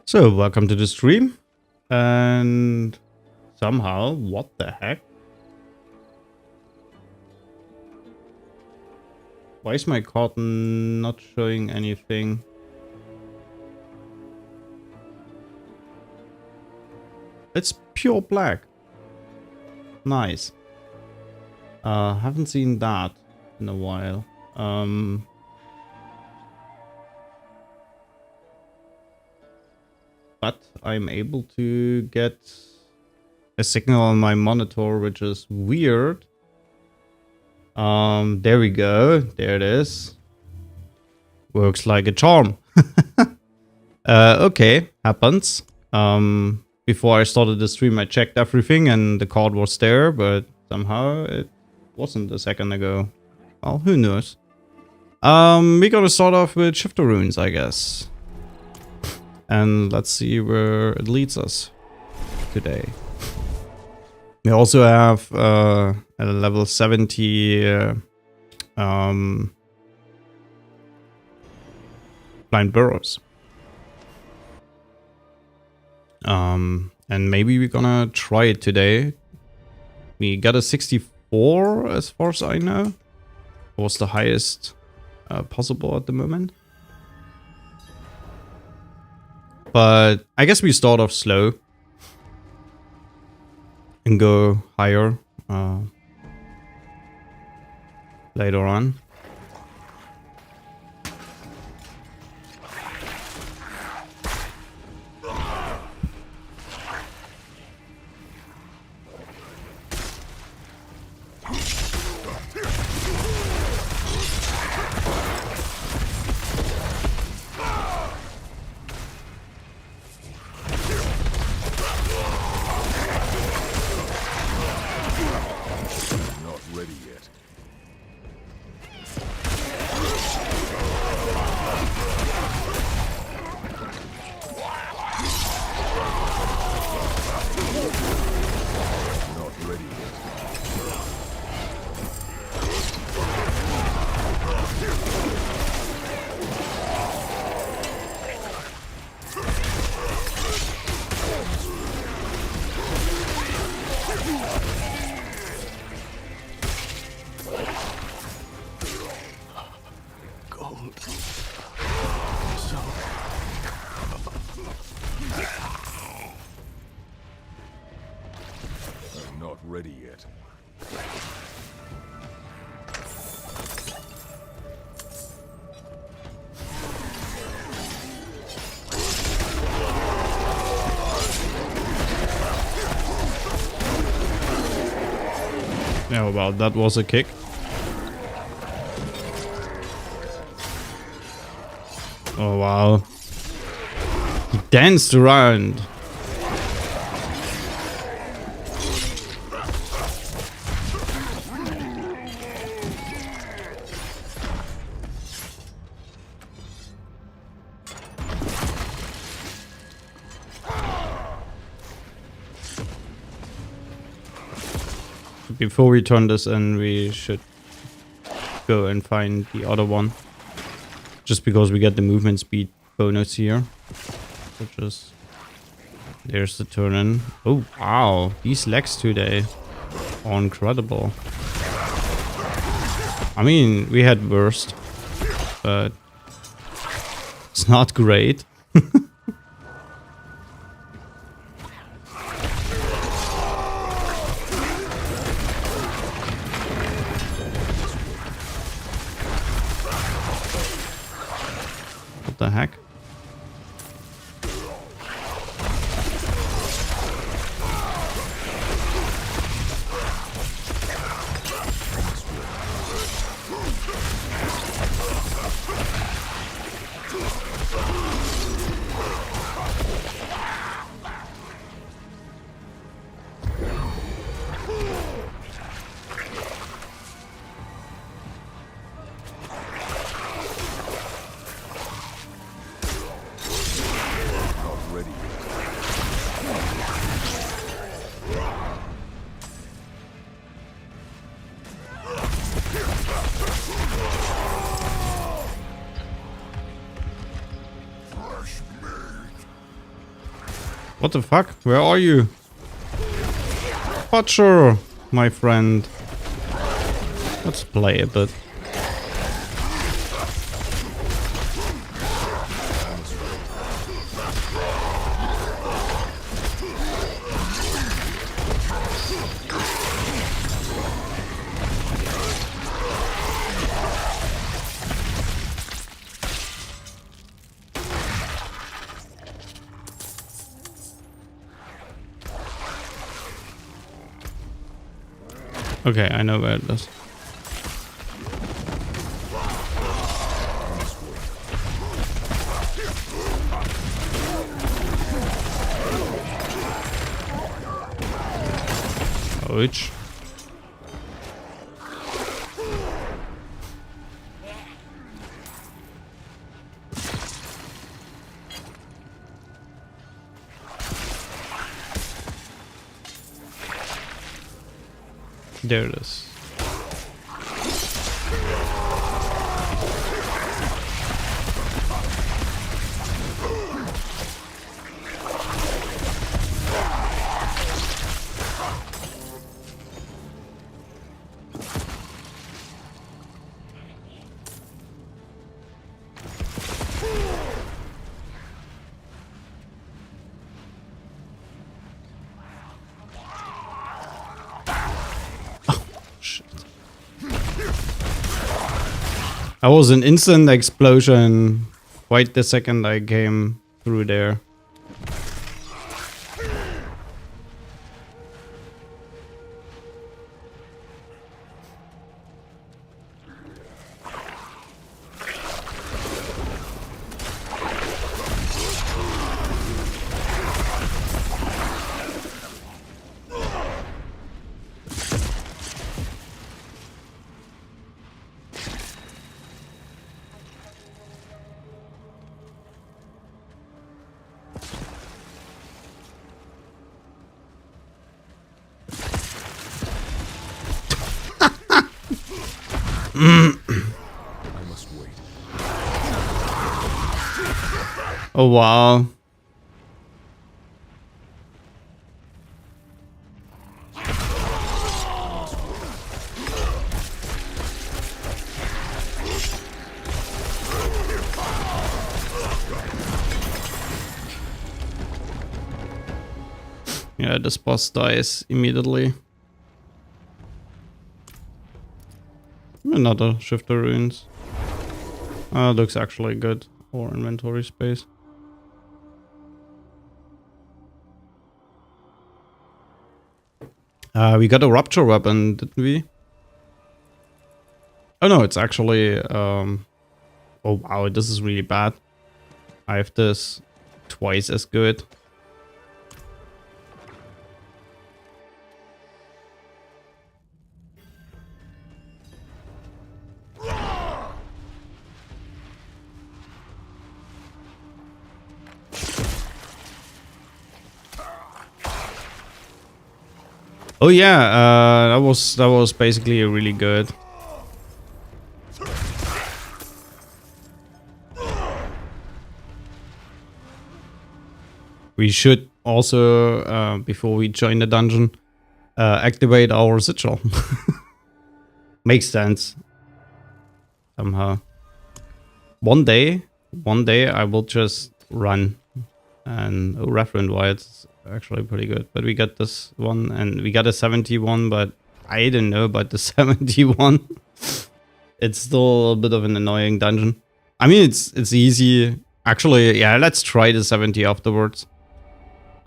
So, welcome to the stream. And somehow, what the heck? Why is my card not showing anything? It's pure black. Nice. Haven't seen that in a while. But I'm able to get a signal on my monitor, which is weird. There we go. There it is. Works like a charm. Okay, happens. Before I started the stream, I checked everything and the card was there, but somehow it wasn't a second ago. Well, who knows? We're gonna start off with shifter runes, I guess. And let's see where it leads us today. We also have a level 70 blind burrows. And maybe we're gonna try it today. We got a 64 as far as I know. It was the highest possible at the moment. But I guess we start off slow and go higher later on. Ready yet. Yeah, well, that was a kick. Oh, wow. He danced around. Before we turn this in, we should go and find the other one. Just because we get the movement speed bonus here. Which is... There's the turn in. Oh, wow. These legs today are incredible. I mean, we had worst. But... It's not great. What the heck? What the fuck? Where are you? Butcher, my friend. Let's play a bit. Okay, I know where it is. Ouch. There it is. That was an instant explosion right the second I came through there. I must wait. Oh wow. Yeah, this boss dies immediately. Another shifter runes. Looks actually good. Or inventory space. We got a rupture weapon, didn't we? Oh no, it's actually... oh wow, this is really bad. I have this twice as good. Oh yeah, that was basically really good. We should also, before we join the dungeon, activate our sigil. Makes sense. Somehow. One day I will just run. And referent wise, actually pretty good. But we got this one and we got a 71, but I don't know about the 71. It's still a bit of an annoying dungeon. I mean, it's easy. Actually, yeah, let's try the 70 afterwards.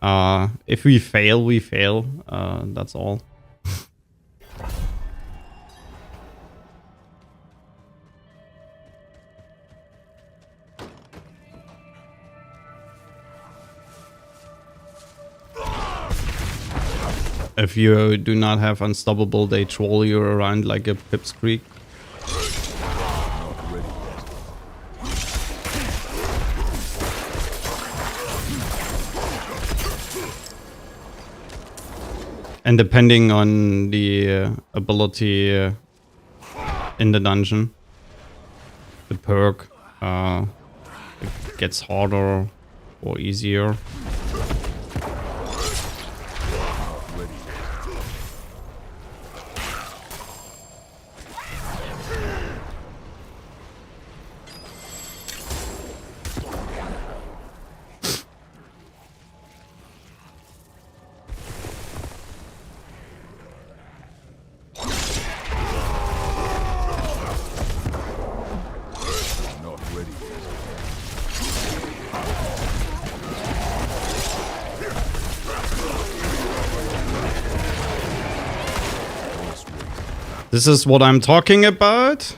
If we fail, we fail. That's all. If you do not have Unstoppable, they troll you around like a pipsqueak. And depending on the ability in the dungeon, the perk it gets harder or easier. This is what I'm talking about.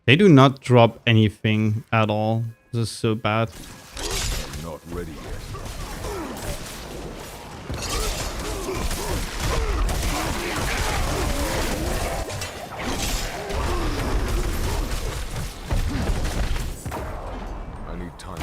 They do not drop anything at all. This is so bad. I'm not ready yet. I need time.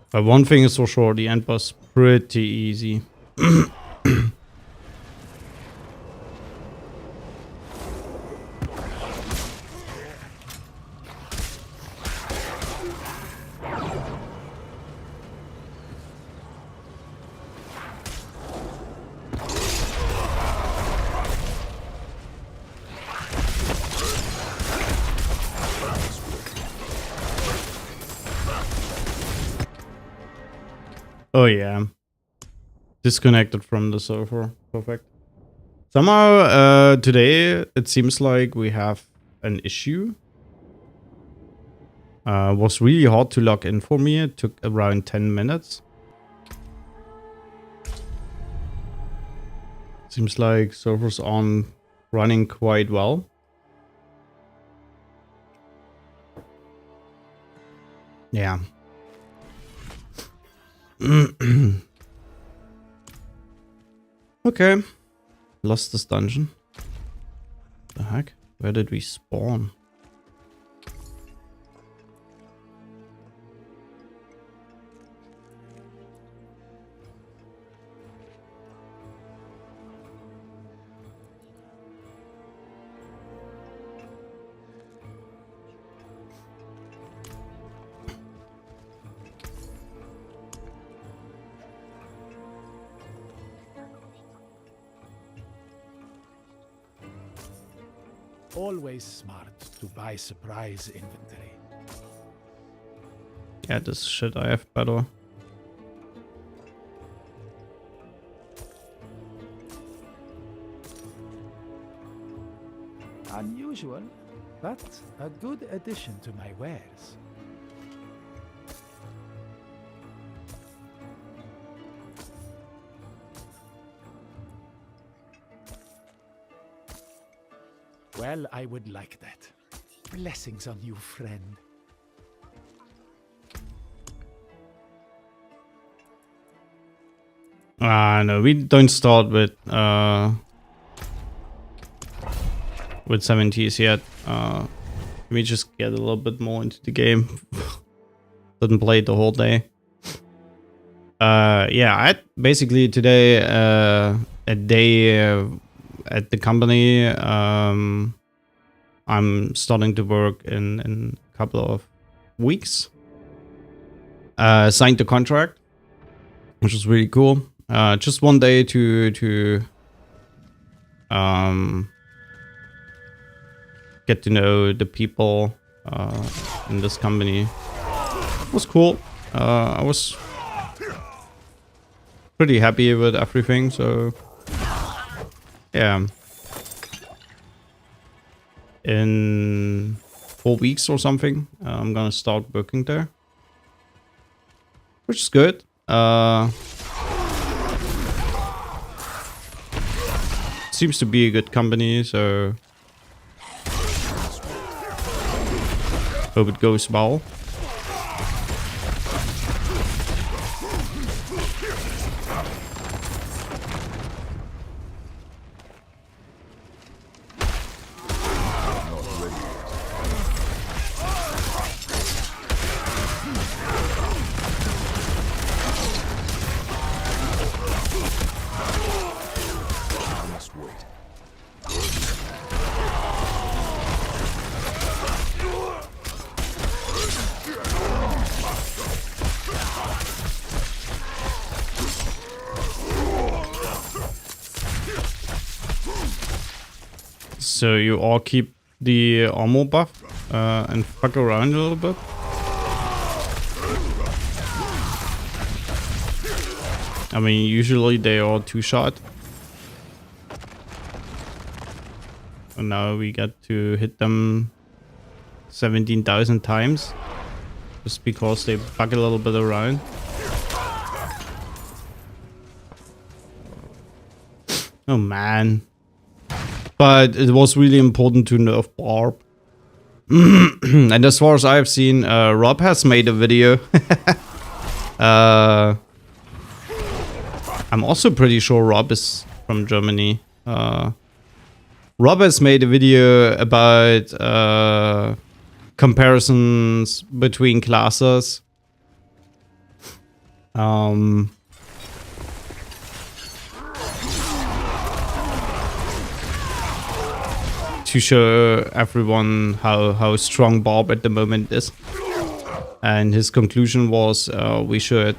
But one thing is for sure, the end was pretty easy. Oh yeah. Disconnected from the server. Perfect. Somehow today it seems like we have an issue. Was really hard to log in for me. It took around 10 minutes. Seems like servers aren't running quite well. Yeah. Okay. Lost this dungeon. The heck? Where did we spawn? Always smart to buy surprise inventory. Yeah, this shit I have better. Unusual, but a good addition to my wares. Well, I would like that. Blessings on you, friend. No, we don't start with 70s yet. Let me just get a little bit more into the game. Didn't play it the whole day. Yeah, I had basically today a day at the company. I'm starting to work in a couple of weeks. Signed the contract, which is really cool. Just one day to get to know the people in this company. It was cool. I was pretty happy with everything, so yeah. In 4 weeks or something, I'm gonna start working there, which is good. Seems to be a good company, so hope it goes well. So you all keep the armor buff and fuck around a little bit. I mean, usually they are 2-shot. And now we get to hit them 17,000 times. Just because they bug a little bit around. Oh man. But it was really important to nerf Barb. And as far as I've seen, Rob has made a video. I'm also pretty sure Rob is from Germany. Rob has made a video about comparisons between classes. To show everyone how strong Barb at the moment is. And his conclusion was we should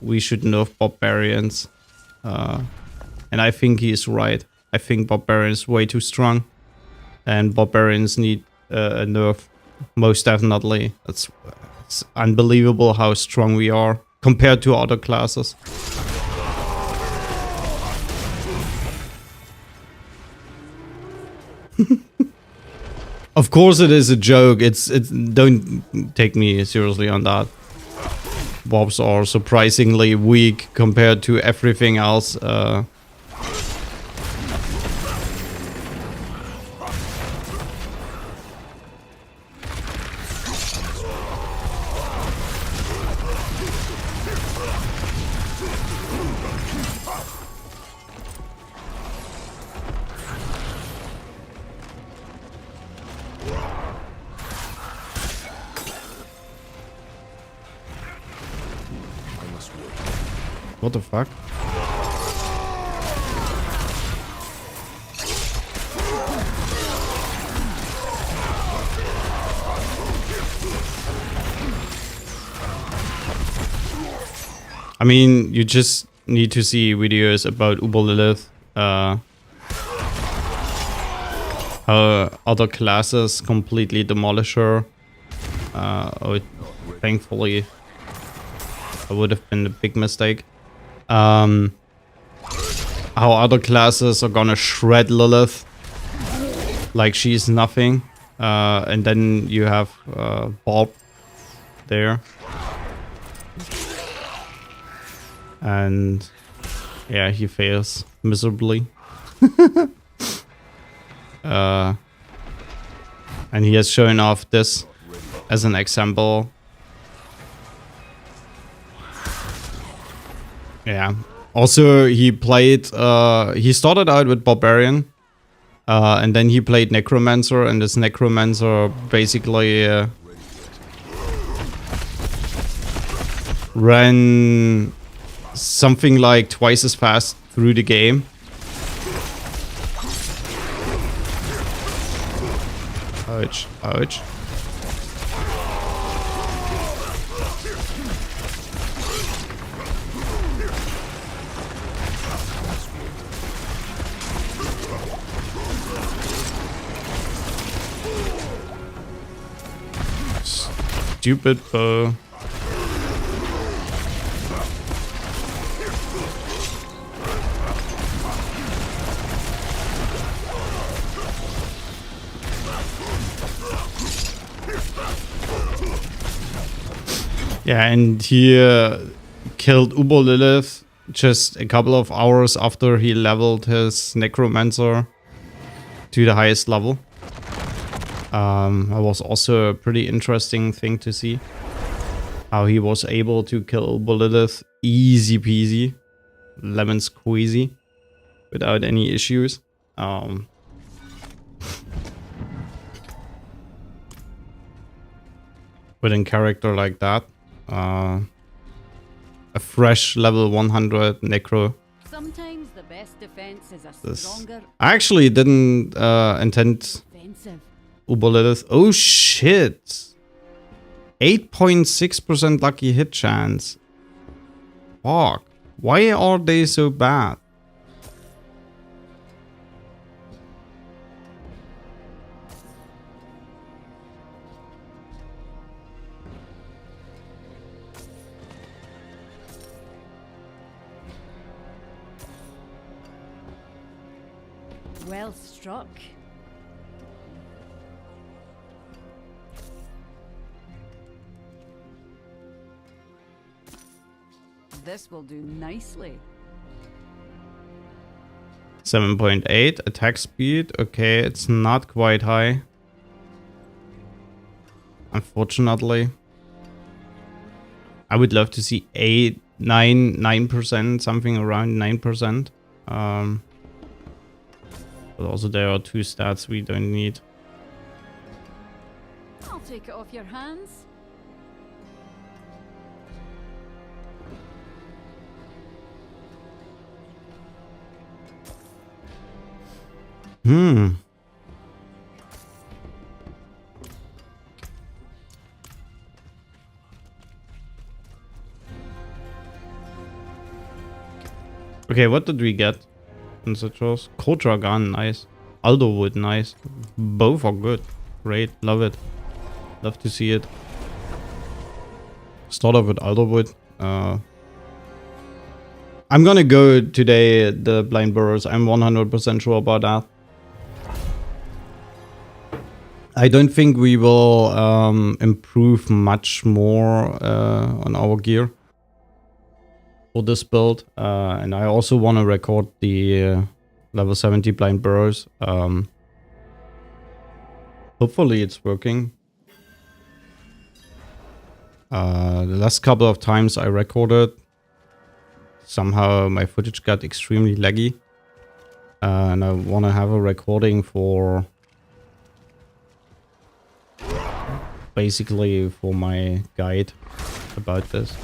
nerf barbarians. And I think he's right. I think barbarians way too strong. And barbarians need a nerf. Most definitely. It's unbelievable how strong we are compared to other classes. Of course it is a joke. It's don't take me seriously on that. Barbs are surprisingly weak compared to everything else. What the fuck? I mean, you just need to see videos about Uber Lilith, how other classes completely demolish her. Thankfully, that would have been a big mistake. How other classes are gonna shred Lilith like she's nothing. And then you have Barb there. And yeah, he fails miserably. And he has shown off this as an example. Yeah. Also, he played, he started out with Barbarian, and then he played Necromancer, and this Necromancer basically ran something like twice as fast through the game. Ouch, ouch. Stupid bow. Yeah, and he killed Uber Lilith just a couple of hours after he leveled his Necromancer to the highest level. That was also a pretty interesting thing to see. How he was able to kill Uber Lilith easy peasy, lemon squeezy, without any issues. With a character like that. A fresh level 100 Necro. Sometimes the best defense is a stronger I actually didn't intend offensive. Uber Lilith. Oh shit! 8.6% lucky hit chance. Fuck. Why are they so bad? Well struck. This will do nicely. 7.8 attack speed. Okay, it's not quite high. Unfortunately. I would love to see 9%, something around 9%. But also there are 2 stats we don't need. I'll take it off your hands. Okay, what did we get in Citrus? Kotra gun, nice. Alderwood, nice. Both are good. Great, love it. Love to see it. Start off with Alderwood. I'm gonna go today the Blind Burrows. I'm 100% sure about that. I don't think we will improve much more on our gear for this build. And I also want to record the level 70 Blind Burrows. Hopefully it's working. The last couple of times I recorded, somehow my footage got extremely laggy. And I want to have a recording for... basically for my guide about this.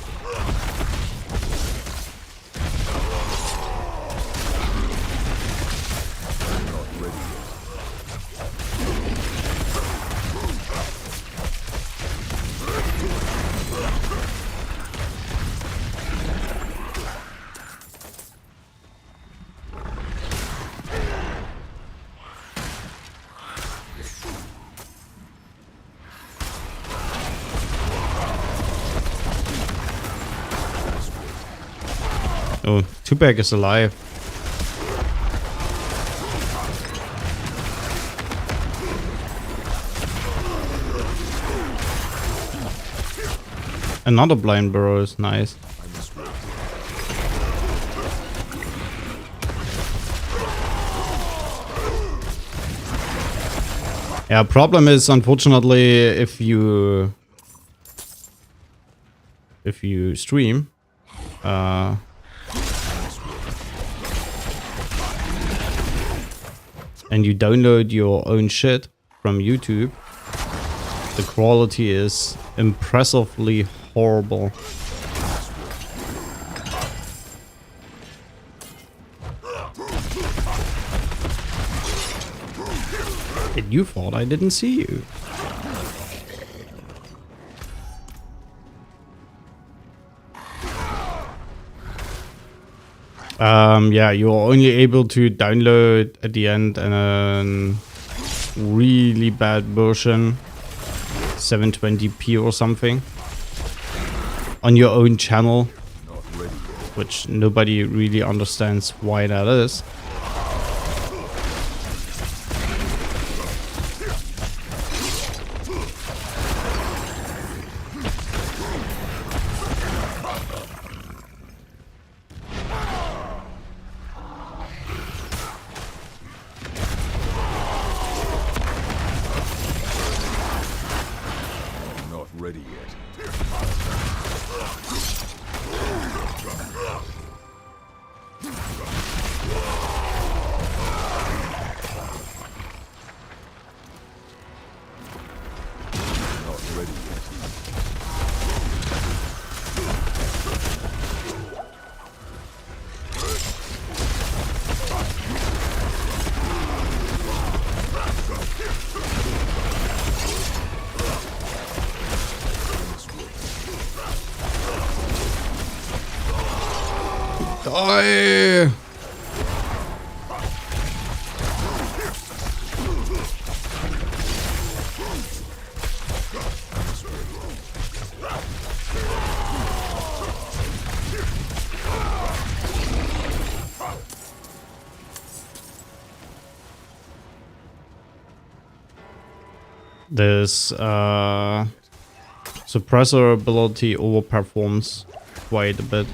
Oh, Tupac is alive. Another Blind Burrow is nice. Yeah, problem is unfortunately if you stream, and you download your own shit from YouTube, the quality is impressively horrible. And you thought I didn't see you. Yeah, you're only able to download at the end a really bad version, 720p or something, on your own channel, which nobody really understands why that is. Ready yet. Not ready yet. Die! This suppressor ability overperforms quite a bit.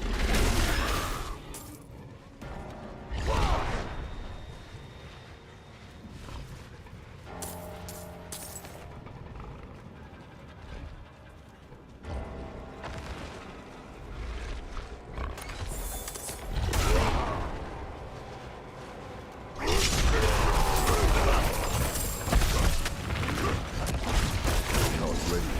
Not ready yet.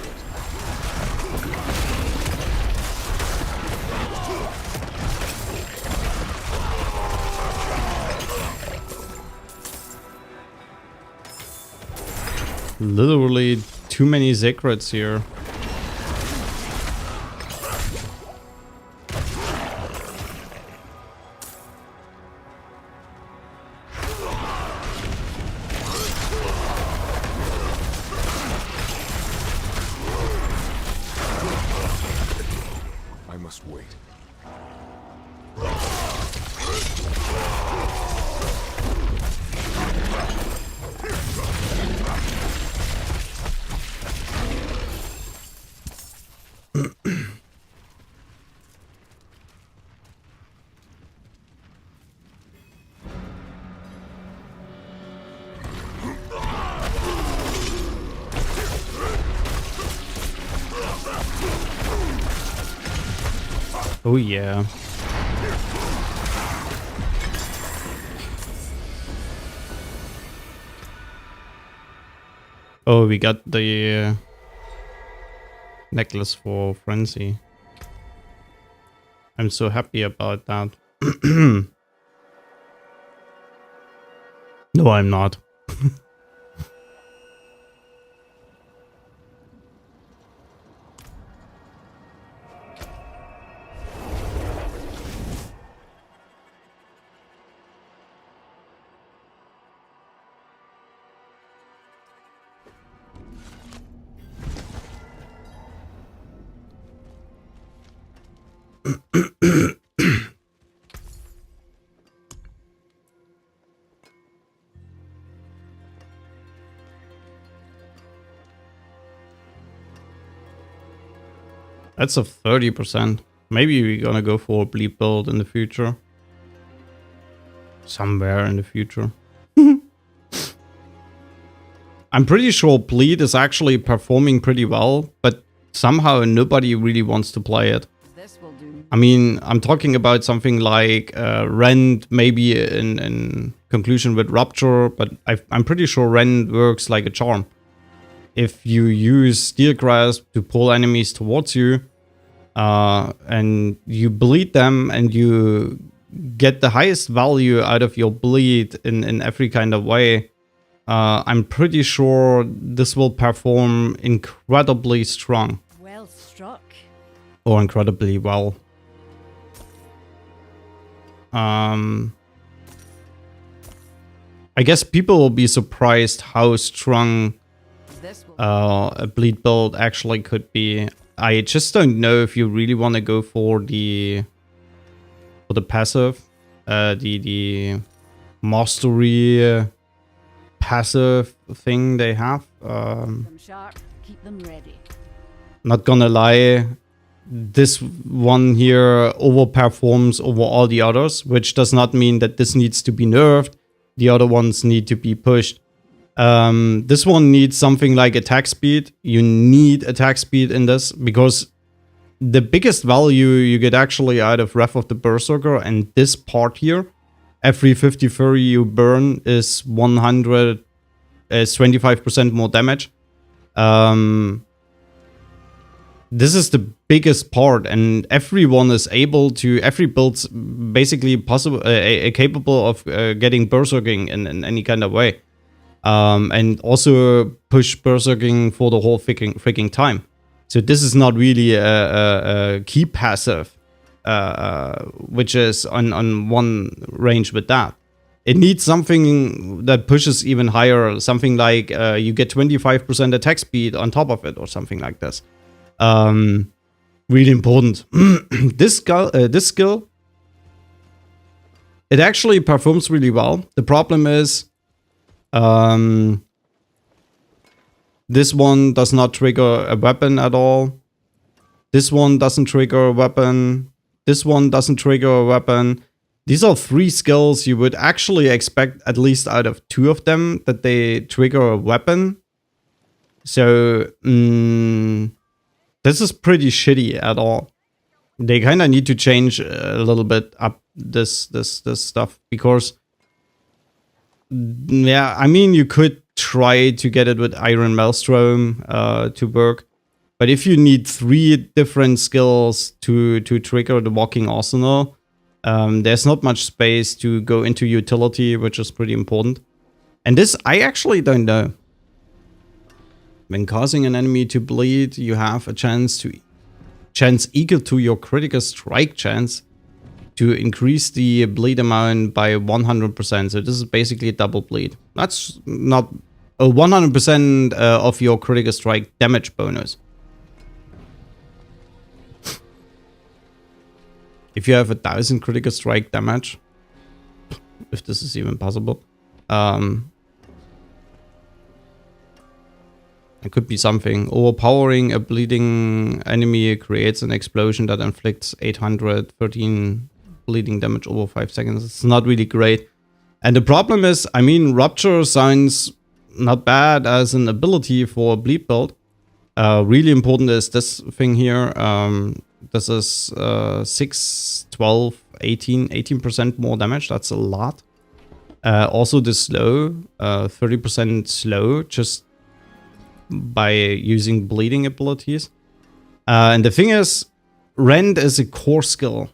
Literally too many secrets here. I must wait. Oh yeah. Oh, we got the necklace for Frenzy. I'm so happy about that. No, I'm not. That's a 30%. Maybe we're gonna go for a bleed build in the future. Somewhere in the future. I'm pretty sure bleed is actually performing pretty well, but somehow nobody really wants to play it. This will do. I mean, I'm talking about something like Rend, maybe in conclusion with Rupture, but I'm pretty sure Rend works like a charm. If you use Steel Grasp to pull enemies towards you, and you bleed them and you get the highest value out of your bleed in every kind of way, I'm pretty sure this will perform incredibly strong. Well struck. Or incredibly well. I guess people will be surprised how strong This will a bleed build actually could be. I just don't know if you really want to go for the passive, the mastery passive thing they have. keep them sharp. Keep them ready. Not gonna lie, this one here overperforms over all the others, which does not mean that this needs to be nerfed. The other ones need to be pushed. This one needs something like attack speed. You need attack speed in this because the biggest value you get actually out of Wrath of the Berserker and this part here, every 50 fury you burn is 25% more damage. This is the biggest part, and everyone is able to, every build's basically possible, capable of getting berserking in any kind of way. And also push berserking for the whole freaking time. So this is not really a key passive, which is on one range with that. It needs something that pushes even higher, something like you get 25% attack speed on top of it or something like this. Really important. This skill, it actually performs really well. The problem is, the This one does not trigger a weapon at all. This one doesn't trigger a weapon. This one doesn't trigger a weapon. These are 3 skills you would actually expect, at least out of 2 of them, that they trigger a weapon. So, this is pretty shitty at all. They kind of need to change a little bit up this stuff, because, yeah, I mean, you could try to get it with Iron Maelstrom to work. But if you need 3 different skills to trigger the Walking Arsenal, there's not much space to go into utility, which is pretty important. And this, I actually don't know. When causing an enemy to bleed, you have a chance equal to your critical strike chance to increase the bleed amount by 100%. So this is basically a double bleed. That's not a 100% of your critical strike damage bonus. If you have 1,000 critical strike damage, if this is even possible, it could be something. Overpowering a bleeding enemy creates an explosion that inflicts 813 bleeding damage over 5 seconds. It's not really great. And the problem is, I mean, Rupture sounds not bad as an ability for a bleed build. Really important is this thing here. This is 6, 12, 18% more damage. That's a lot. Also the slow, 30% slow, just by using bleeding abilities. And the thing is, Rend is a core skill.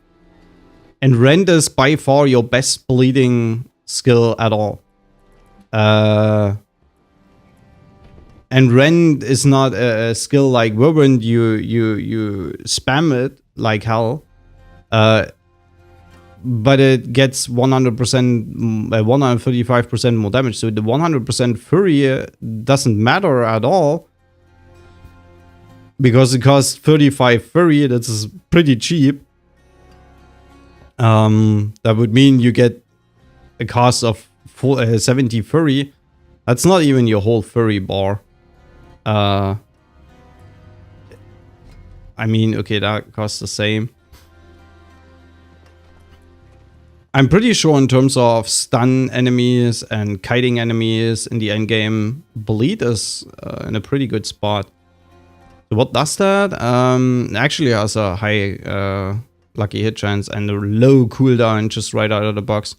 And Rend is by far your best bleeding skill at all. And Rend is not a skill like Whirlwind. You spam it like hell. But it gets 100%, 135% more damage. So the 100% Fury doesn't matter at all. Because it costs 35 Fury, that's pretty cheap. That would mean you get a cost of 70 Fury. That's not even your whole Fury bar. I mean, okay, that costs the same. I'm pretty sure in terms of stun enemies and kiting enemies in the endgame, Bleed is in a pretty good spot. So what does that? Actually has a high lucky hit chance and a low cooldown just right out of the box.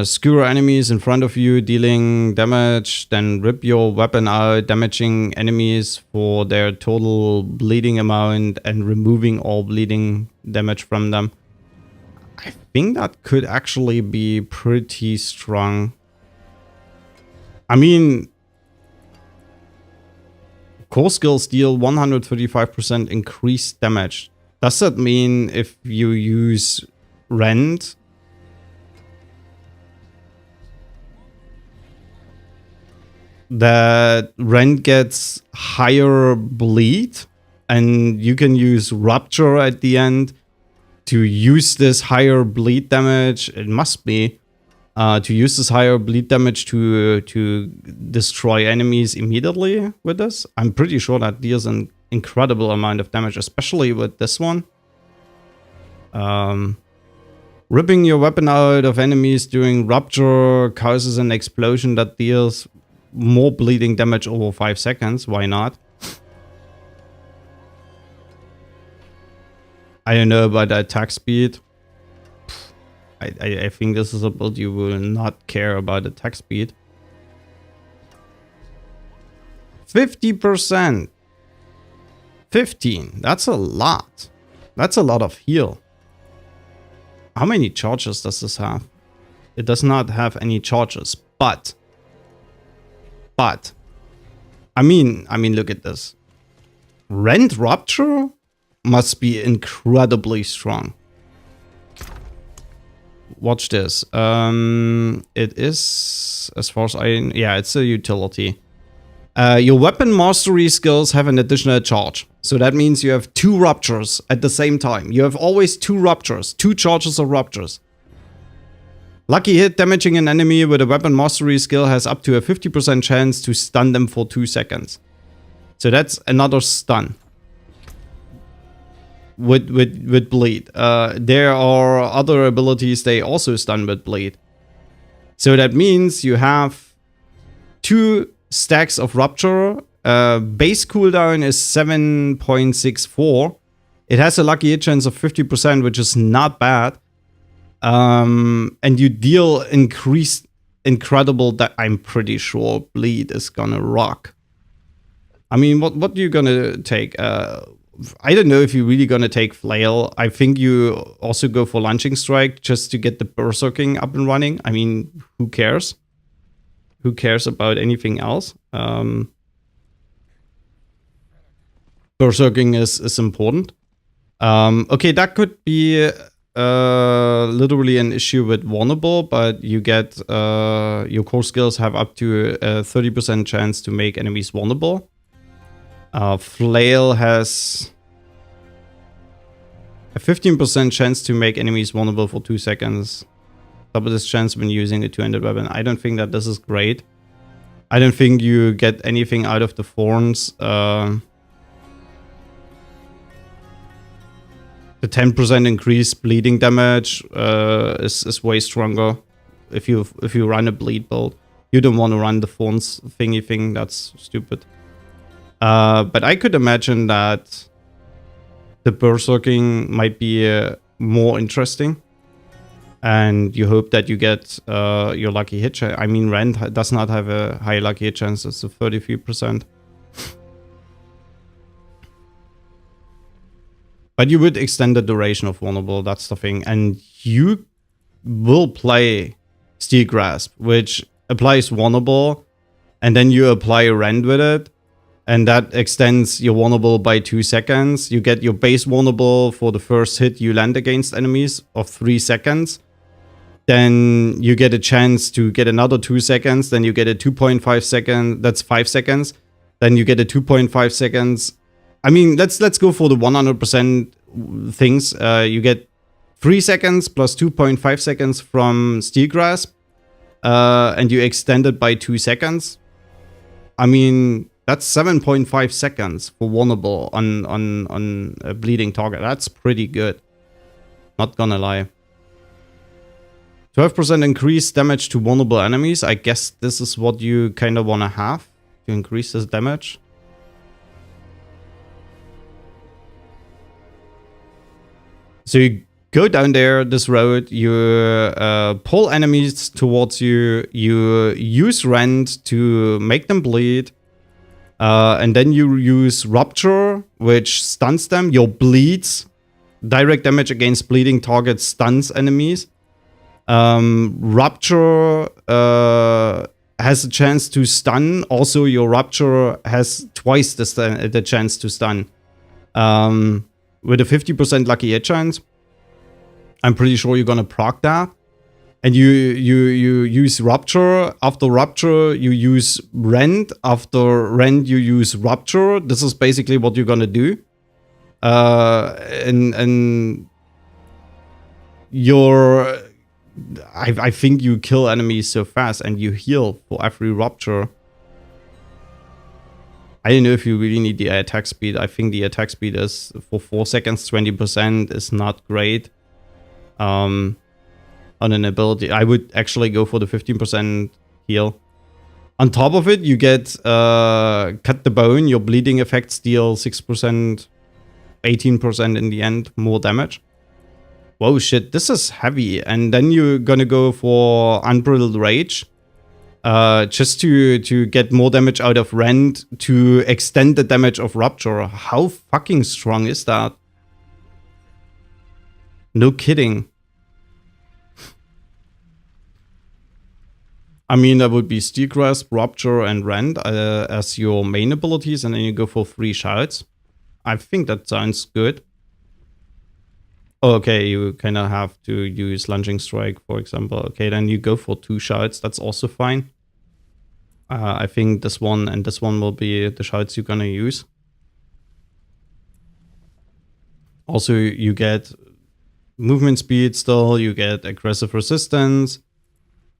Skewer enemies in front of you, dealing damage, then rip your weapon out, damaging enemies for their total bleeding amount and removing all bleeding damage from them. I think that could actually be pretty strong. I mean, core skills deal 135% increased damage. Does that mean if you use Rend, that Rend gets higher bleed and you can use Rupture at the end to use this higher bleed damage? It must be to use this higher bleed damage to destroy enemies immediately with this. I'm pretty sure that deals an incredible amount of damage, especially with this one. Ripping your weapon out of enemies during Rupture causes an explosion that deals more bleeding damage over 5 seconds. Why not? I don't know about the attack speed. I think this is a build you will not care about attack speed. 50%. 15. That's a lot. That's a lot of heal. How many charges does this have? It does not have any charges, but I mean, look at this. Rend Rupture must be incredibly strong. Watch this. It is, as far as yeah, it's a utility. Your weapon mastery skills have an additional charge. So that means you have 2 ruptures at the same time. You have always 2 ruptures, 2 charges of ruptures. Lucky hit damaging an enemy with a weapon mastery skill has up to a 50% chance to stun them for 2 seconds. So that's another stun. With bleed. There are other abilities they also stun with bleed. So that means you have 2 stacks of rupture. Base cooldown is 7.64. It has a lucky hit chance of 50%, which is not bad. And you deal increased incredible that I'm pretty sure bleed is gonna rock. I mean, what are you gonna take? I don't know if you're really gonna take flail. I think you also go for launching strike just to get the berserking up and running. I mean, who cares? Who cares about anything else? Berserking is important. Okay, that could be literally an issue with vulnerable, but you get your core skills have up to a 30% chance to make enemies vulnerable. Flail has a 15% chance to make enemies vulnerable for 2 seconds. Double this chance when using a two-handed weapon. I don't think that this is great. I don't think you get anything out of the Thorns. The 10% increased bleeding damage is way stronger if you run a bleed build. You don't want to run the Thorns thingy thing. That's stupid. But I could imagine that the berserking might be more interesting. And you hope that you get your lucky hit chance. I mean, Rend does not have a high lucky hit chance. It's a 33%. But you would extend the duration of vulnerable. That's the thing. And you will play Steel Grasp, which applies vulnerable. And then you apply Rend with it. And that extends your vulnerable by 2 seconds. You get your base vulnerable for the first hit you land against enemies of 3 seconds. Then you get a chance to get another 2 seconds. Then you get a 2.5 second. That's 5 seconds. Then you get a 2.5 seconds. I mean, let's go for the 100% things. You get 3 seconds plus 2.5 seconds from Steel Grasp. And you extend it by 2 seconds. I mean, that's 7.5 seconds for vulnerable on a bleeding target. That's pretty good. Not gonna lie. 12% increased damage to vulnerable enemies. I guess this is what you kind of want to have to increase this damage. So you go down there, this road, you pull enemies towards you, you use Rend to make them bleed. And then you use Rupture, which stuns them. Your bleeds, direct damage against bleeding targets, stuns enemies. Rupture has a chance to stun. Also, your Rupture has twice the chance to stun. With a 50% lucky hit chance. I'm pretty sure you're gonna proc that. And you use Rupture. After Rupture, you use Rend. After Rend, you use Rupture. This is basically what you're gonna do. And your... I think you kill enemies so fast and you heal for every Rupture. I don't know if you really need the attack speed. I think the attack speed is for 4 seconds, 20% is not great. On an ability, I would actually go for the 15% heal. On top of it, you get Cut the Bone. Your bleeding effects deal 6%, 18% in the end, more damage. Whoa, shit, this is heavy. And then you're gonna go for Unbridled Rage. Just to get more damage out of Rend, to extend the damage of Rupture. How fucking strong is that? No kidding. I mean, that would be Steel Grasp, Rupture, and Rend as your main abilities, and then you go for 3 shouts. I think that sounds good. Okay, you kind of have to use Lunging Strike, for example. Okay, then you go for 2 shouts. That's also fine. I think this one and this one will be the shouts you're gonna use. Also, you get movement speed still. You get aggressive resistance.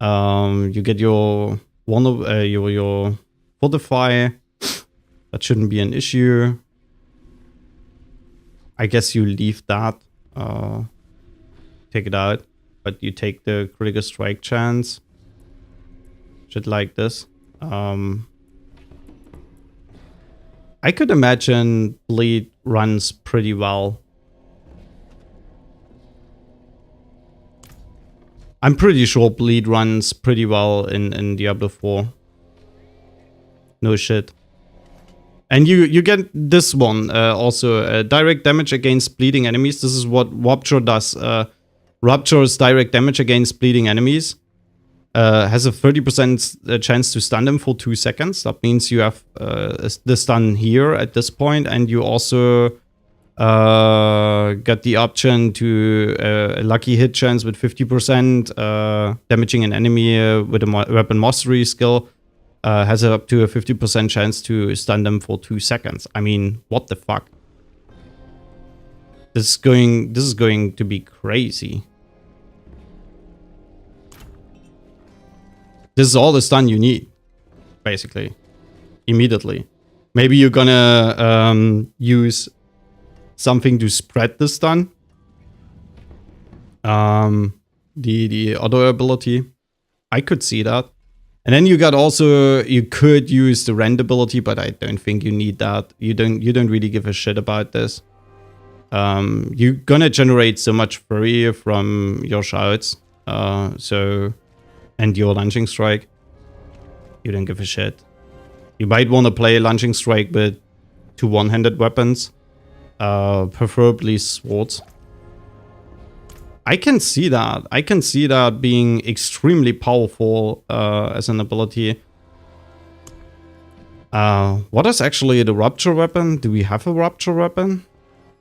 You get your your fortify. That shouldn't be an issue. I guess you leave that. Take it out, but you take the critical strike chance. Shit like this. I could imagine bleed runs pretty well. I'm pretty sure bleed runs pretty well in Diablo 4. No shit. And you get this one also. Direct damage against bleeding enemies. This is what Rupture does. Rupture's direct damage against bleeding enemies. Has a 30% chance to stun them for 2 seconds. That means you have the stun here at this point, and you also got the option to a lucky hit chance with 50%, damaging an enemy with a weapon mastery skill. Has up to a 50% chance to stun them for 2 seconds. I mean, what the fuck? This is going to be crazy. This is all the stun you need, basically, immediately. Maybe you're gonna use something to spread the stun. The other ability, I could see that. And then you got also, you could use the rend ability, but I don't think you need that. You don't really give a shit about this. You're gonna generate so much fury from your shouts, and your launching strike. You don't give a shit. You might want to play launching strike with 2 one-handed weapons, preferably swords. I can see that. I can see that being extremely powerful as an ability. What is actually the Rupture weapon? Do we have a Rupture weapon?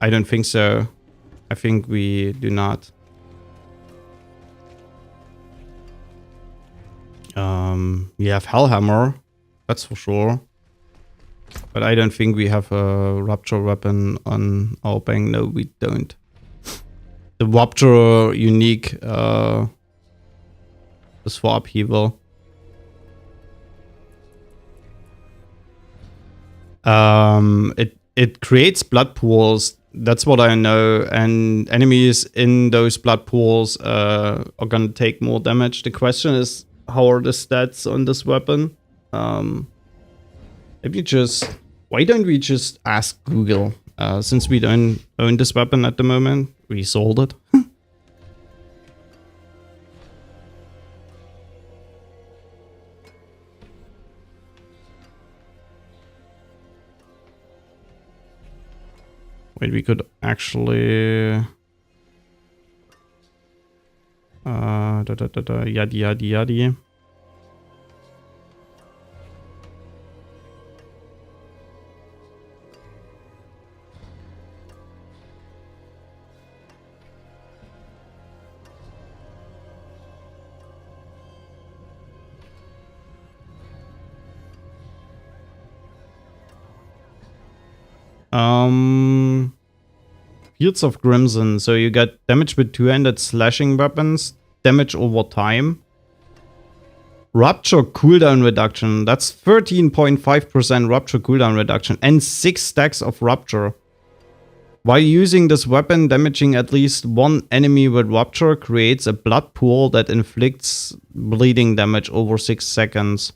I don't think so. I think we do not. We have Hellhammer, that's for sure. But I don't think we have a Rupture weapon on our bang. No, we don't. The Rupture unique is for upheaval. It creates blood pools. That's what I know. And enemies in those blood pools are gonna take more damage. The question is, how are the stats on this weapon? Maybe why don't we just ask Google? Since we don't own this weapon at the moment, we sold it. Wait, we could actually... yadi. Fields of Crimson. So you get damage with 2-handed slashing weapons, damage over time. Rupture cooldown reduction. That's 13.5% Rupture cooldown reduction and 6 stacks of Rupture. While using this weapon, damaging at least 1 enemy with Rupture creates a blood pool that inflicts bleeding damage over 6 seconds.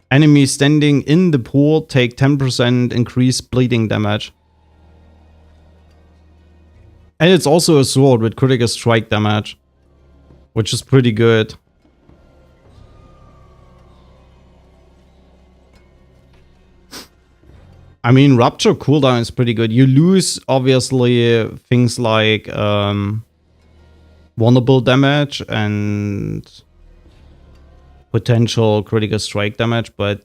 Enemies standing in the pool take 10% increased bleeding damage. And it's also a sword with critical strike damage, which is pretty good. I mean, Rupture cooldown is pretty good. You lose, obviously, things like vulnerable damage and potential critical strike damage, but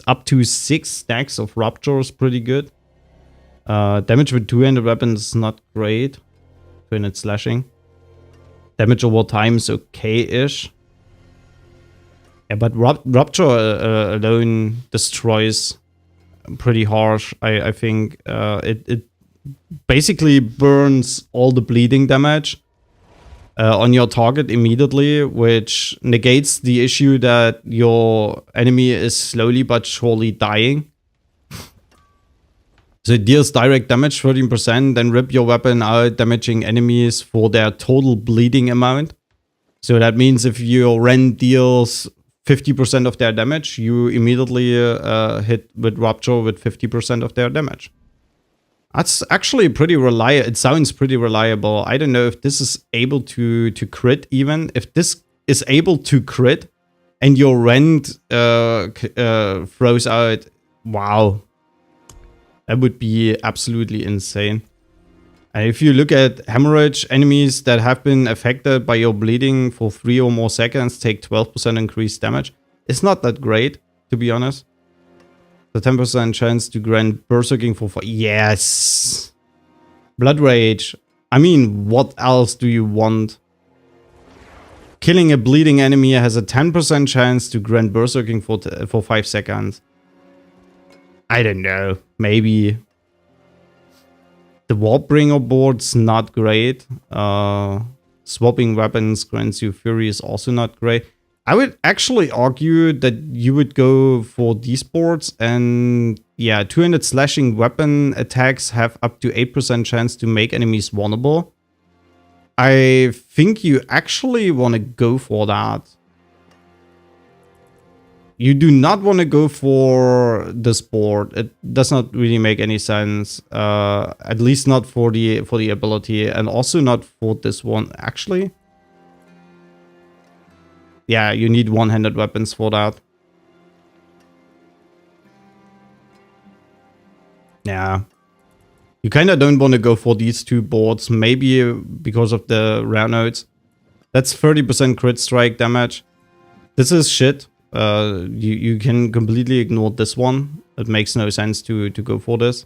up to 6 stacks of Rupture is pretty good. Damage with 2-handed weapons is not great. 2-handed slashing. Damage over time is okay-ish. Yeah, but Rupture alone destroys pretty harsh. I think it basically burns all the bleeding damage on your target immediately, which negates the issue that your enemy is slowly but surely dying. So it deals direct damage 13%, then rip your weapon out, damaging enemies for their total bleeding amount. So that means if your rend deals 50% of their damage, you immediately hit with Rupture with 50% of their damage. That's actually pretty reliable. It sounds pretty reliable. I don't know if this is able to crit even. If this is able to crit and your rend throws out, wow. That would be absolutely insane. And if you look at hemorrhage, enemies that have been affected by your bleeding for 3 or more seconds take 12% increased damage. It's not that great, to be honest. The 10% chance to grant berserking for 4. Yes! Blood Rage. I mean, what else do you want? Killing a bleeding enemy has a 10% chance to grant berserking for 5 seconds. I don't know. Maybe. The Warbringer board's not great. Swapping weapons grants you fury is also not great. I would actually argue that you would go for these boards, and yeah, 200 slashing weapon attacks have up to 8% chance to make enemies vulnerable. I think you actually want to go for that. You do not want to go for this board. It does not really make any sense. At least not for the ability, and also not for this one. Actually, yeah, you need one-handed weapons for that. Yeah, you kind of don't want to go for these two boards. Maybe because of the rare nodes. That's 30% crit strike damage. This is shit. You can completely ignore this one. It makes no sense to go for this.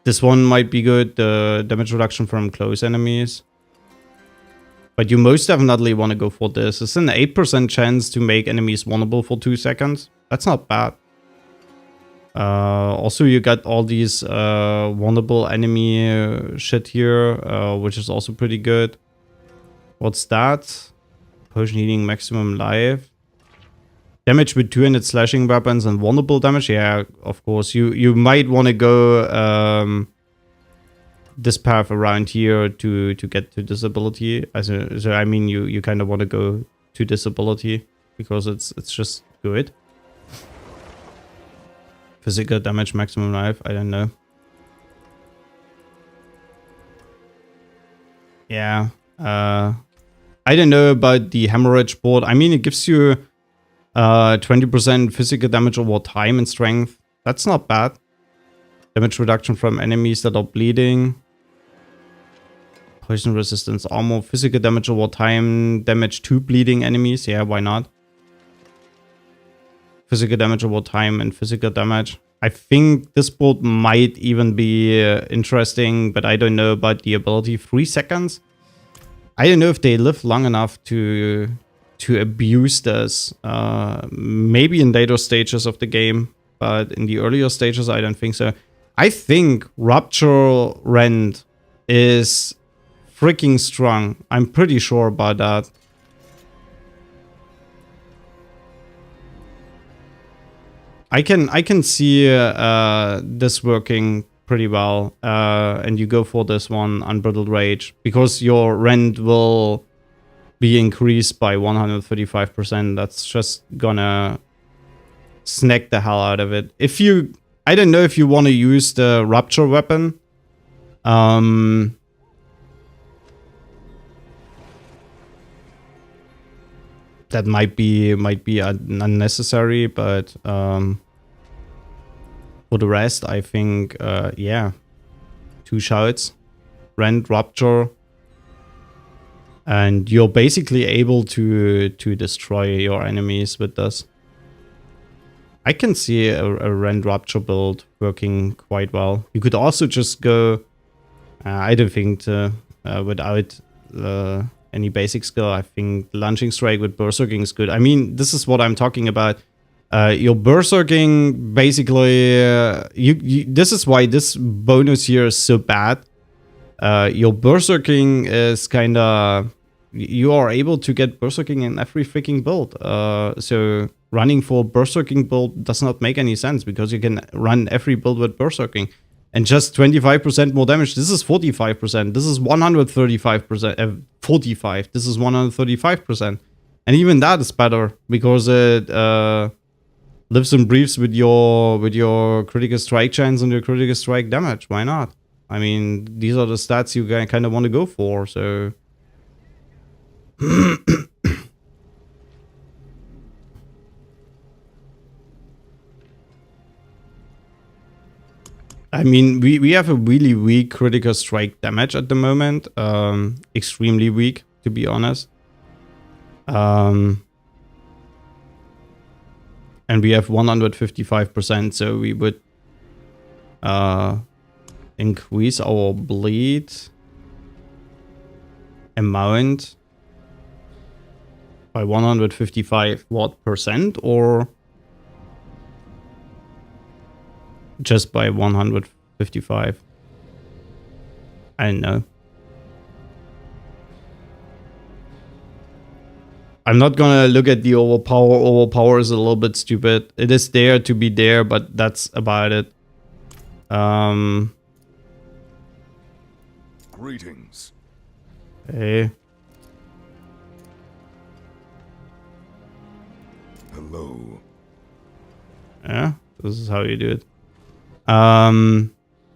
This one might be good, the damage reduction from close enemies. But you most definitely want to go for this. It's an 8% chance to make enemies vulnerable for 2 seconds. That's not bad. Also, you got all these vulnerable enemy shit here, which is also pretty good. What's that? Potion healing maximum life. Damage with 200 slashing weapons and vulnerable damage. Yeah, of course. You might want to go this path around here to get to disability. So I mean, you kind of want to go to disability because it's just good. Physical damage maximum life. I don't know. Yeah. I don't know about the hemorrhage board. I mean, it gives you 20% physical damage over time and strength. That's not bad. Damage reduction from enemies that are bleeding. Poison resistance armor. Physical damage over time. Damage to bleeding enemies. Yeah, why not? Physical damage over time and physical damage. I think this board might even be interesting, but I don't know about the ability. 3 seconds? I don't know if they live long enough to abuse this. Maybe in later stages of the game, but in the earlier stages, I don't think so. I think Rupture Rend is freaking strong. I'm pretty sure about that. I can see this working pretty well, and you go for this one, Unbridled Rage, because your rend will be increased by 135%. That's just gonna snack the hell out of it. If you, I don't know if you want to use the Rupture weapon. That might be unnecessary, but for the rest, I think yeah, 2 shouts, Rend, Rupture, and you're basically able to destroy your enemies with this. I can see a Rend Rupture build working quite well. You could also just go, I don't think, without any basic skill. I think Launching Strike with Berserking is good. I mean, this is what I'm talking about. Your Berserking, basically, this is why this bonus here is so bad. Your Berserking is kind of... You are able to get Berserking in every freaking build. So running for Berserking build does not make any sense because you can run every build with Berserking. And just 25% more damage. This is 45%. This is 135%. 45. This is 135%. And even that is better because it lives and breathes with your critical strike chance and your critical strike damage. Why not? I mean, these are the stats you kind of want to go for. So I mean, we have a really weak critical strike damage at the moment. Extremely weak, to be honest. And we have 155%, so we would increase our bleed amount by 155 what percent, or just by 155? I don't know. I'm not gonna look at the overpower. Overpower is a little bit stupid. It is there to be there, but that's about it. Greetings. Hey. Hello. Yeah, this is how you do it. And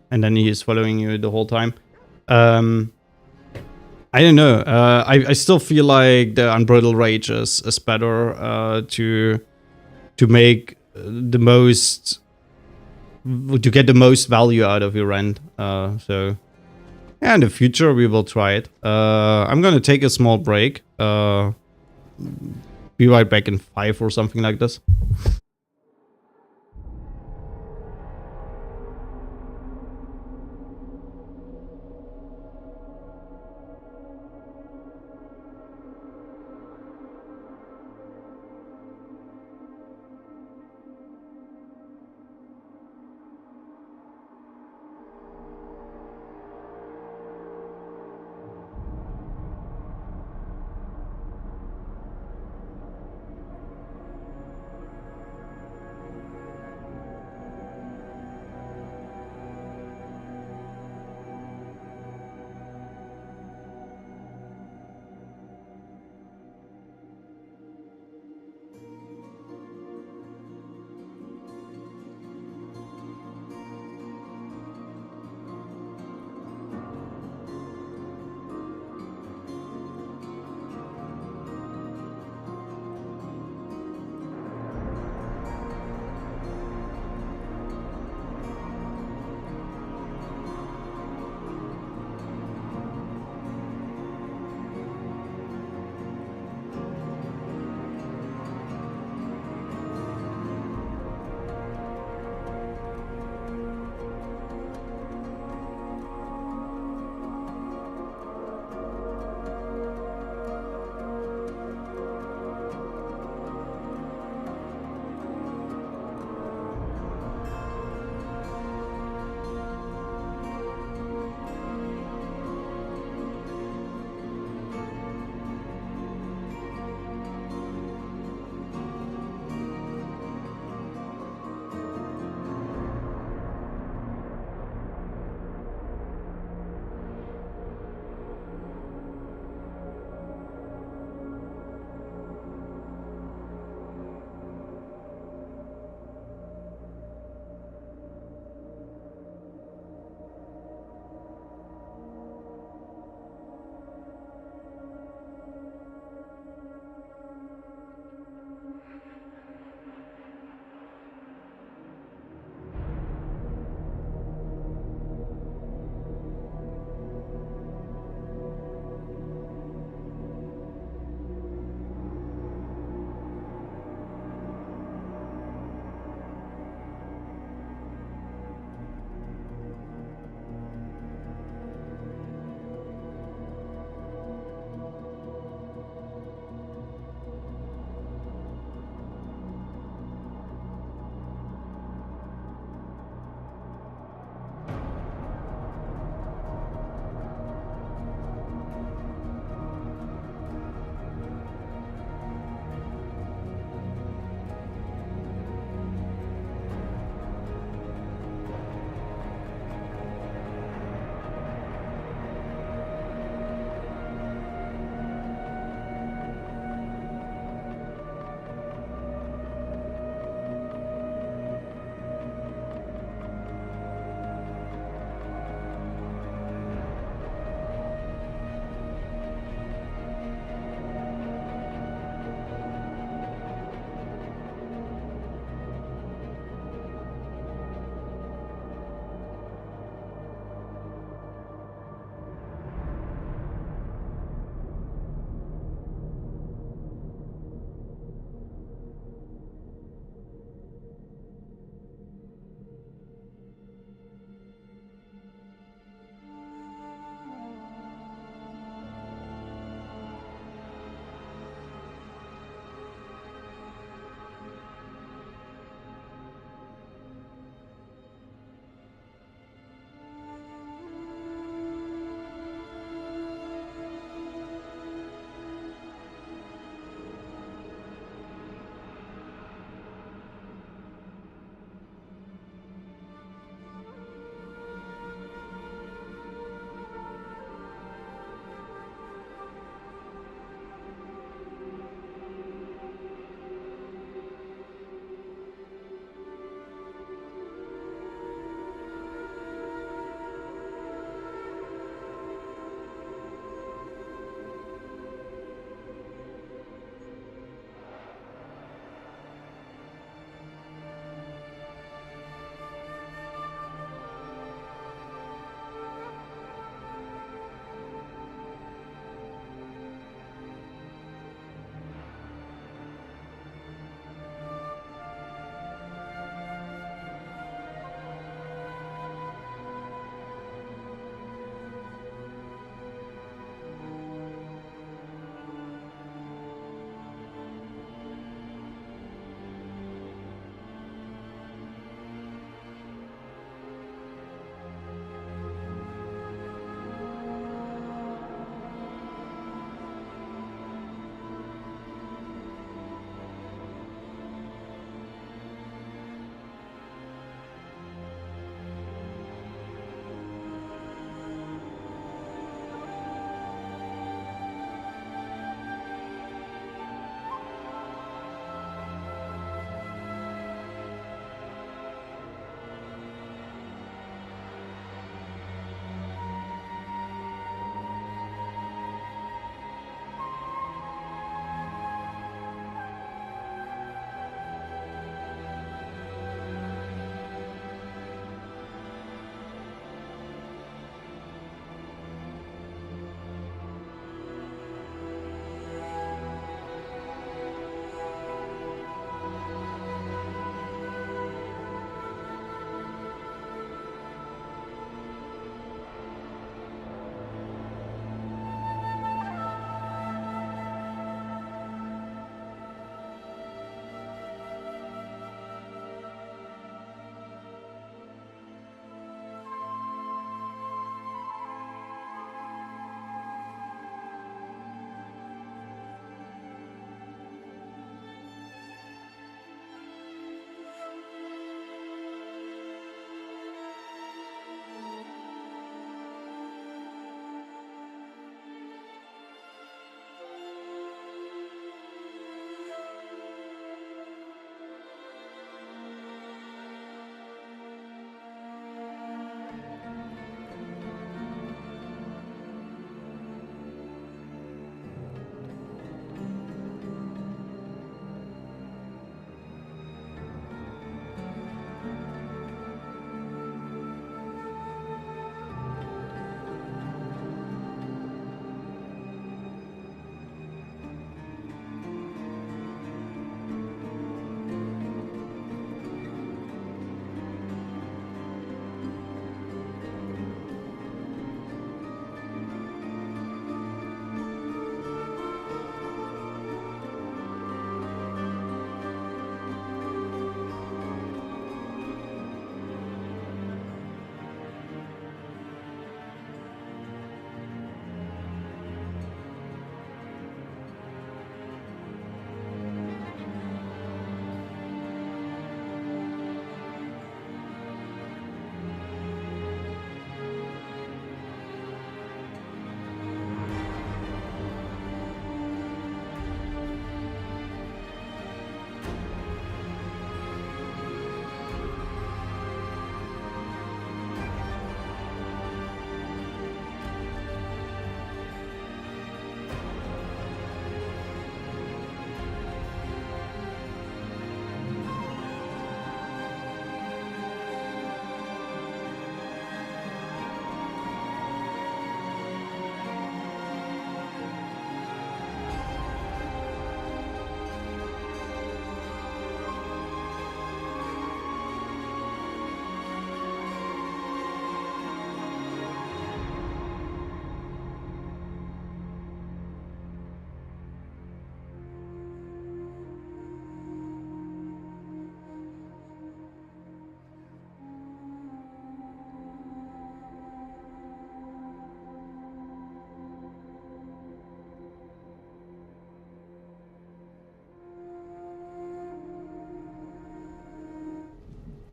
then he is following you the whole time. I don't know. I still feel like the Unbridled Rage is better to make the most, to get the most value out of your rent. So yeah, in the future we will try it. I'm gonna take a small break. Be right back in 5 or something like this.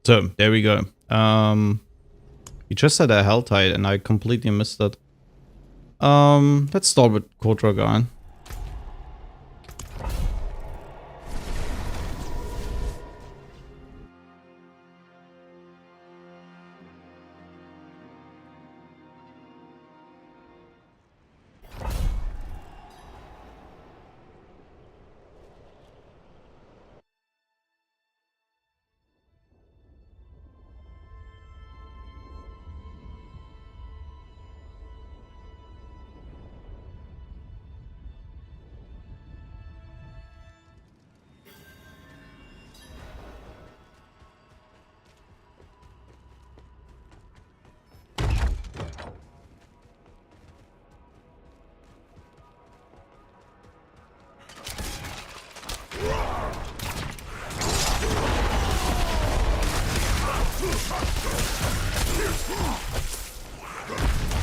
So there we go. You just said a hell tide and I completely missed it. Let's start with Kodragan.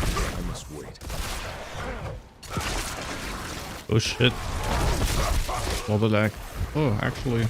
I must wait. Oh shit. What the lag. Oh, actually.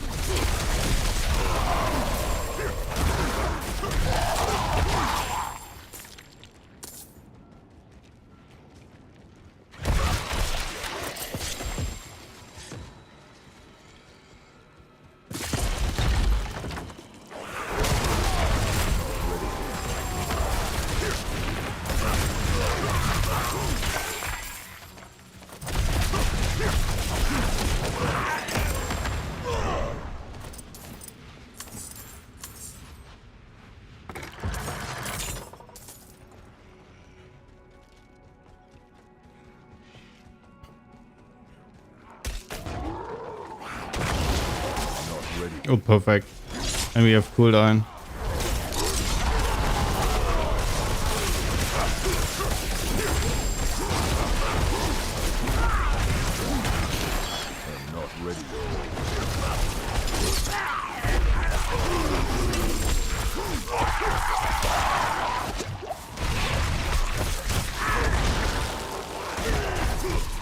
Oh, perfect. And we have cooldown. I'm not ready.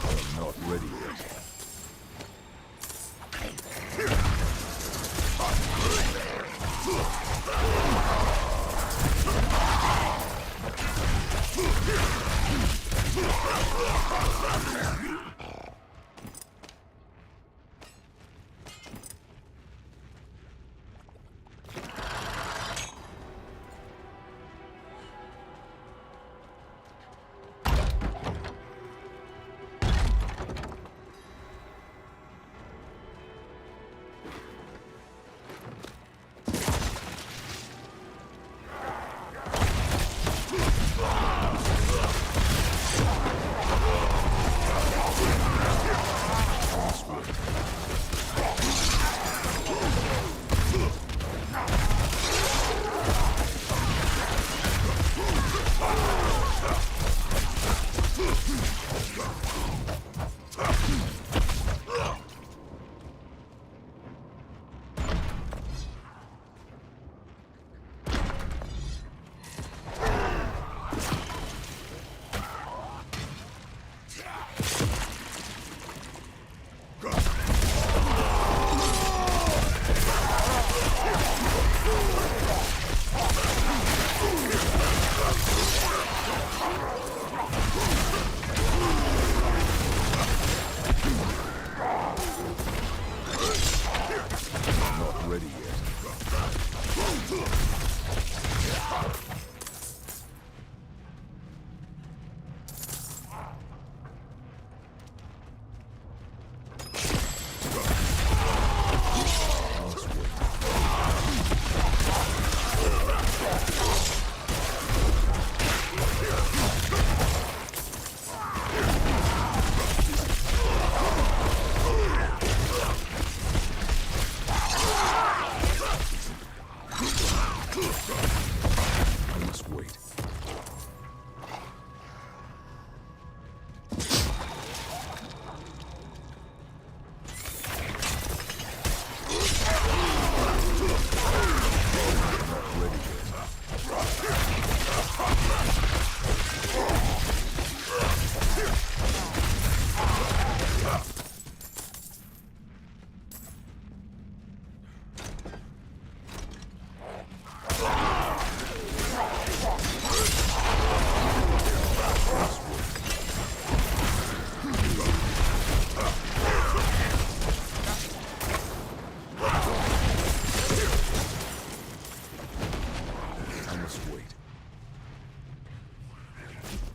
I'm not ready yet.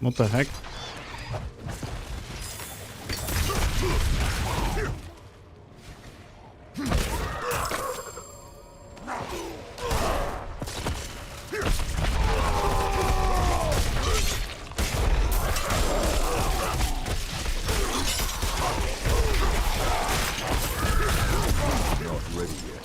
What the heck? Not ready yet.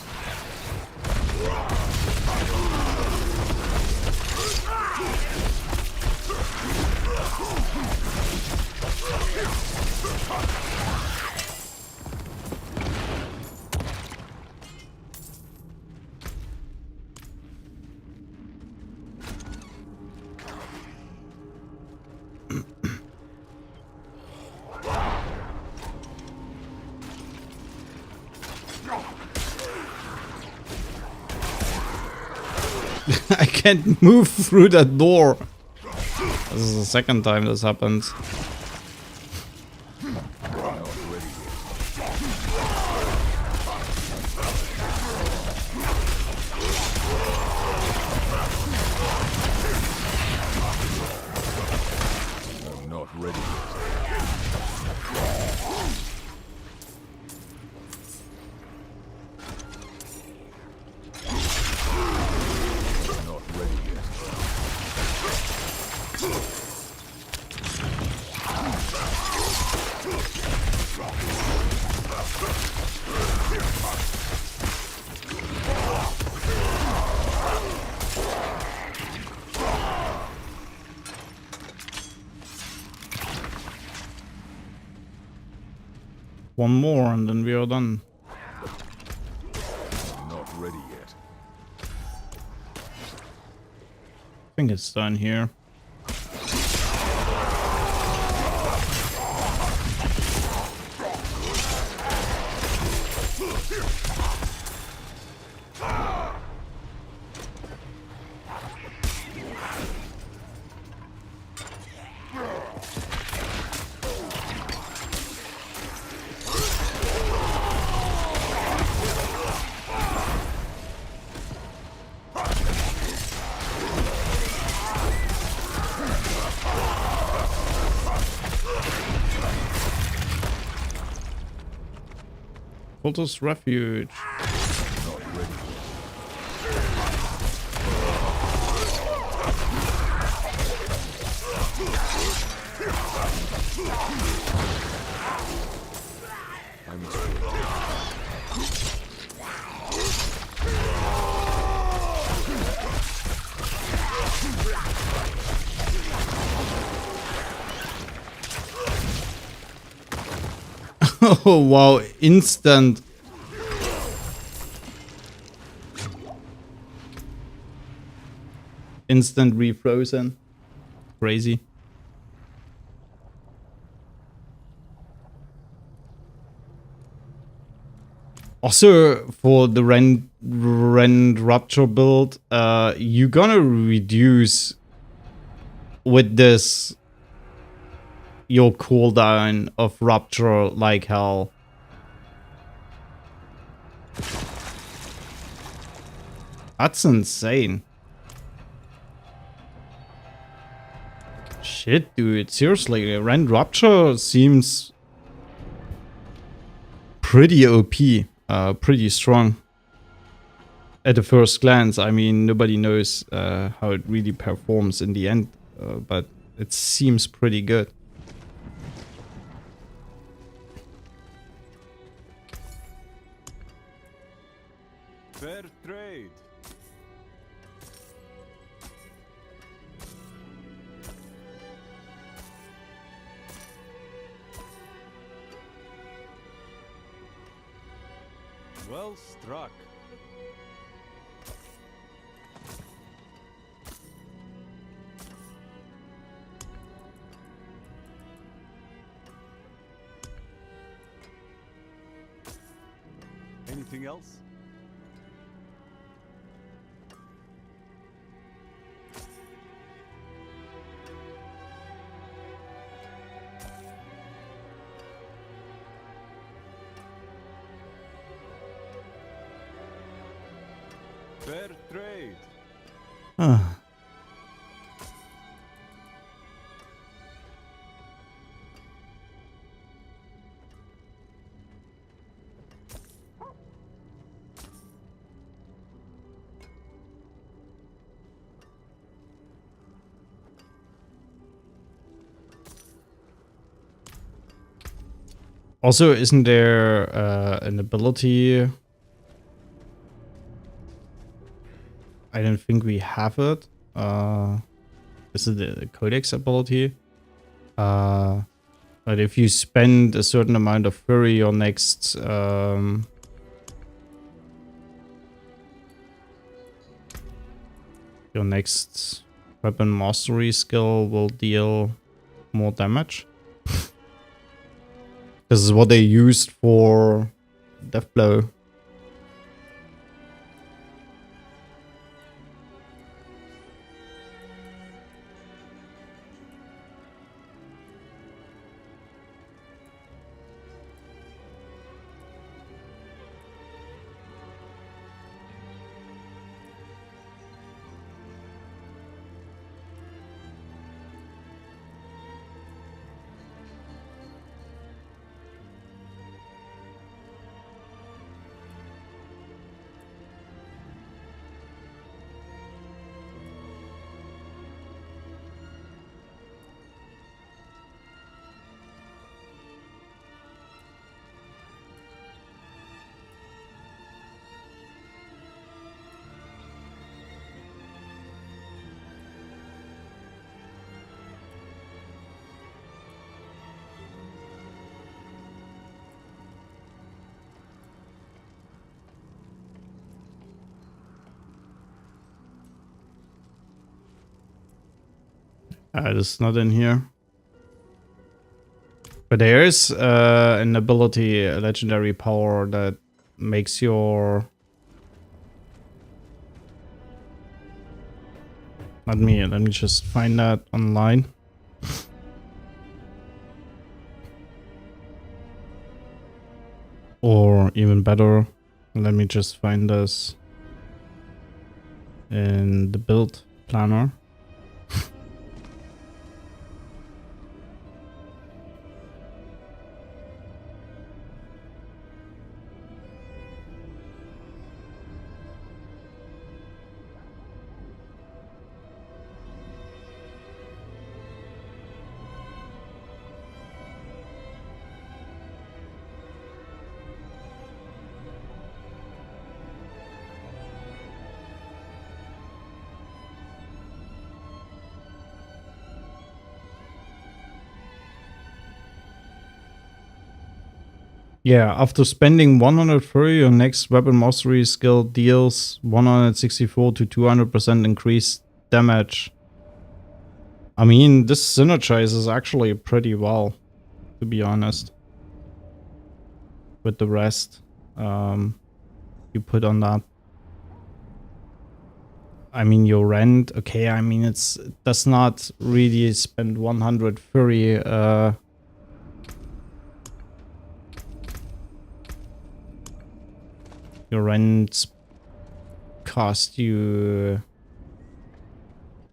I can't move through that door. This is the second time this happens. Not ready yet. I'm not ready yet. Not ready yet. One more and then we are done. Not ready yet. I think it's done here. Cultist Refuge. Not ready yet. I must wait. Oh wow, instant. Instant refrozen. Crazy. Also, for the rend rupture build, you're gonna reduce with this your cooldown of rupture like hell. That's insane. Shit, dude. Seriously, rend rupture seems pretty OP. Pretty strong. At the first glance, I mean, nobody knows how it really performs in the end, but it seems pretty good. Fair trade. Well struck. Anything else? Fair trade. Ah. Also, isn't there an ability? I don't think we have it. This is the Codex ability. But if you spend a certain amount of fury, your next weapon mastery skill will deal more damage. This is what they used for Death Blow. It's not in here. But there is an ability, a legendary power that makes your... Let me just find that online. Or even better, let me just find this in the build planner. Yeah, after spending 100 fury, your next weapon mastery skill deals 164 to 200% increased damage. I mean, this synergizes actually pretty well, to be honest, with the rest you put on that. I mean, your rend, okay, I mean, it does not really spend 100 fury. Your rent cost you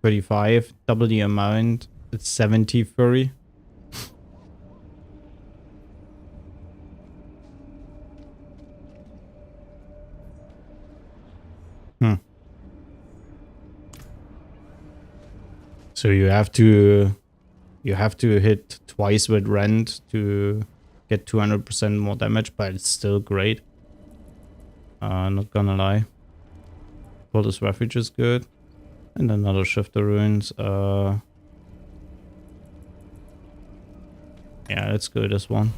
35, double the amount. It's 70 fury. So you have to hit twice with rend to get 200% more damage, but it's still great. Not gonna lie. Coldest Refuge is good. And another Shifter Ruins. Yeah, let's go this one.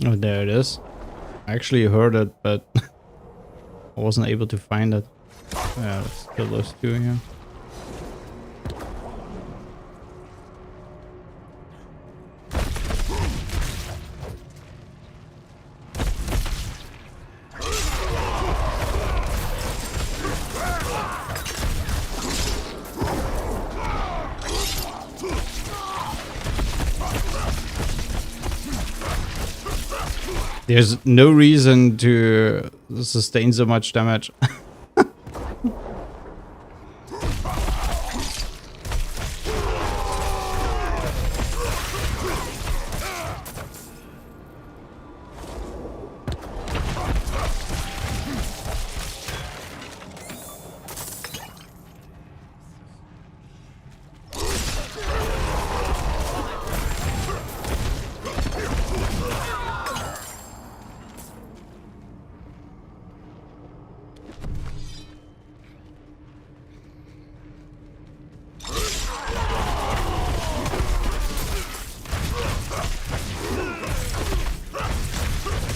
Oh, there it is. I actually heard it, but I wasn't able to find it. Yeah, let's kill those two here. There's no reason to sustain so much damage.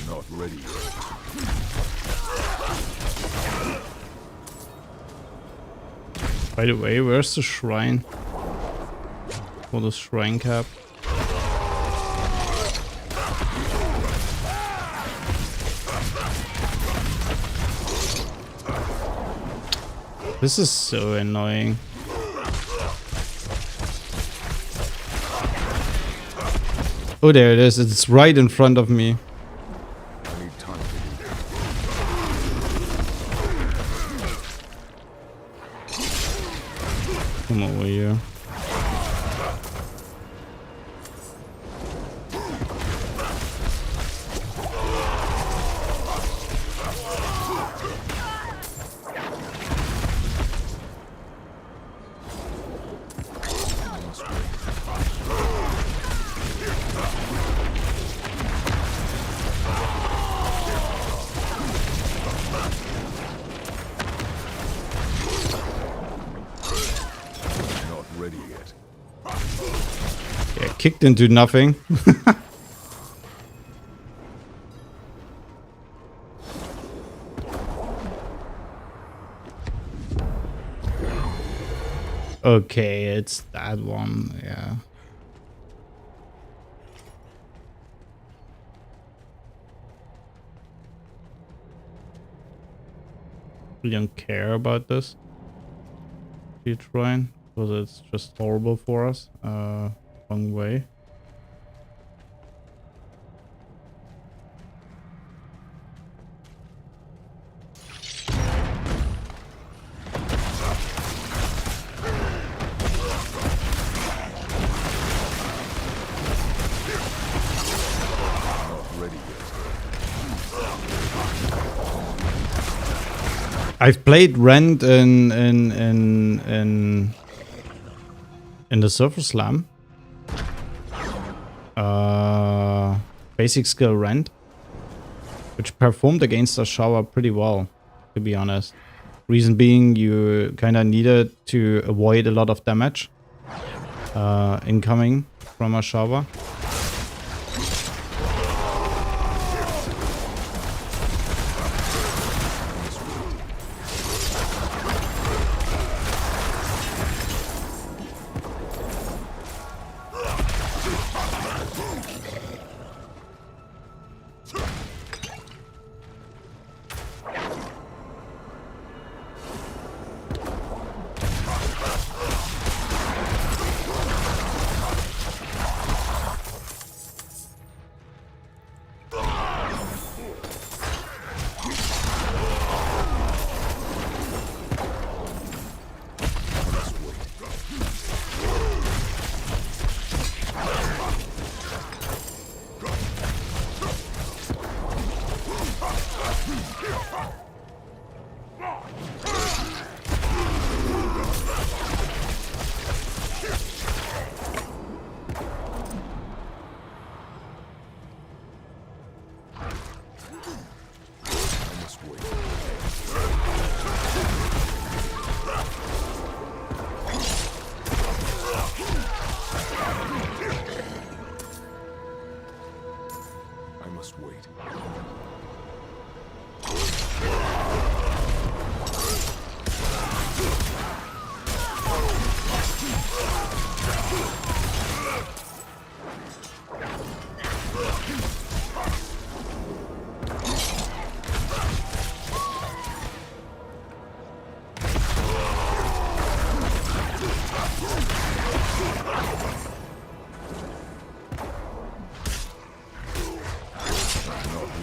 Not ready yet. By the way, where's the shrine? For the shrine cap. This is so annoying. Oh, there it is. It's right in front of me. I need time to do that. Come over here. Not ready yet. Yeah, kicked into nothing. Okay, it's that one, yeah. We don't care about this. Keep trying, because it's just horrible for us. Wrong way. Not ready yet. I've played Rend in the Surfer Slam. Basic skill Rend, which performed against a shower pretty well, to be honest. Reason being, you kind of needed to avoid a lot of damage incoming from a shower.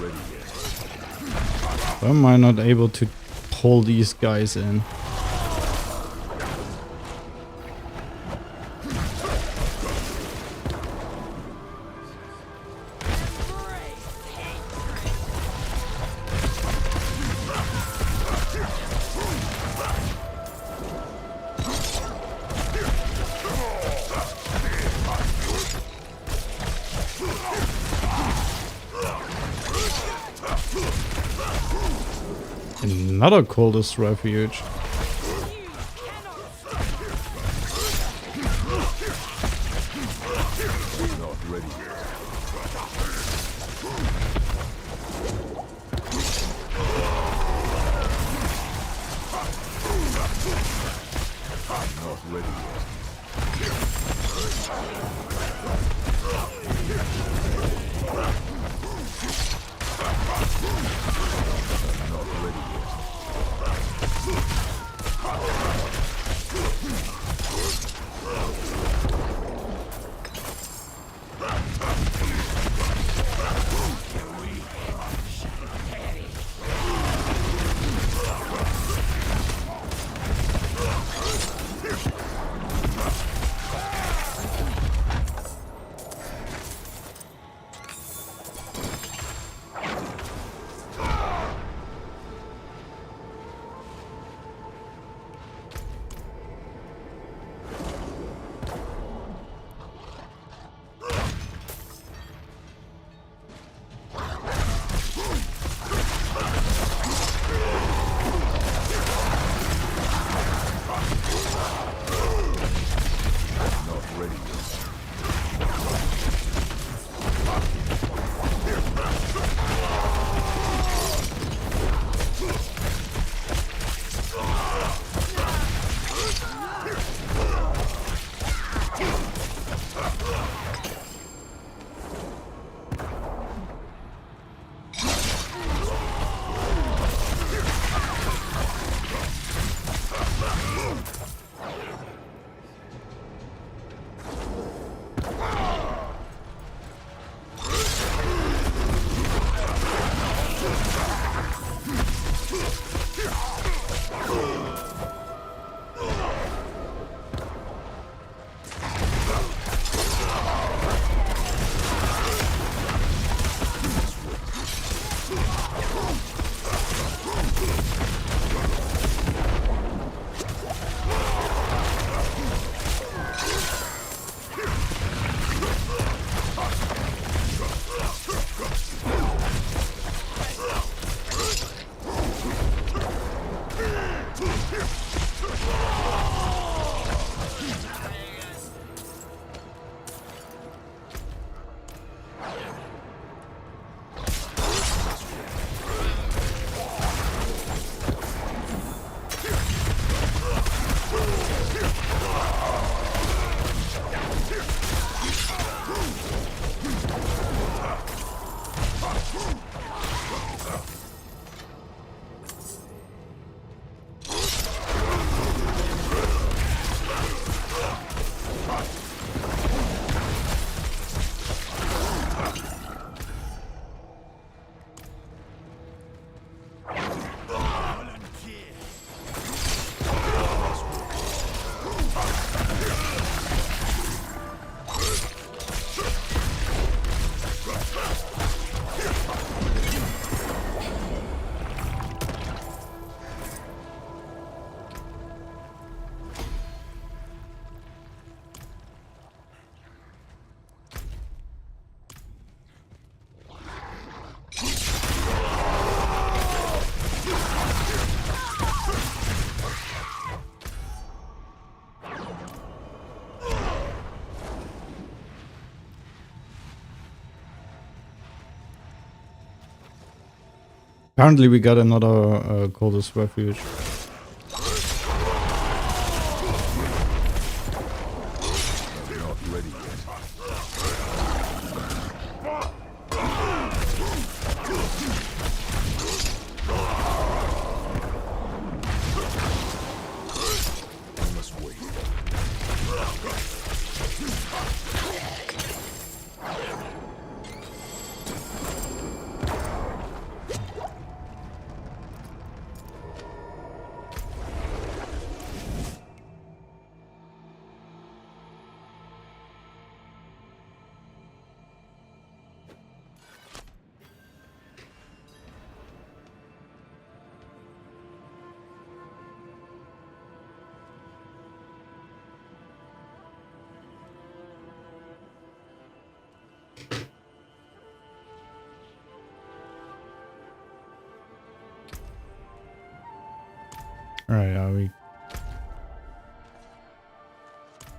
ready yet. Why am I not able to pull these guys in? Another coldest refuge. Not ready yet. Not ready yet. Not ready yet. Not ready yet. Apparently we got another coldest refuge. Not ready yet. I must wait. Alright, are we?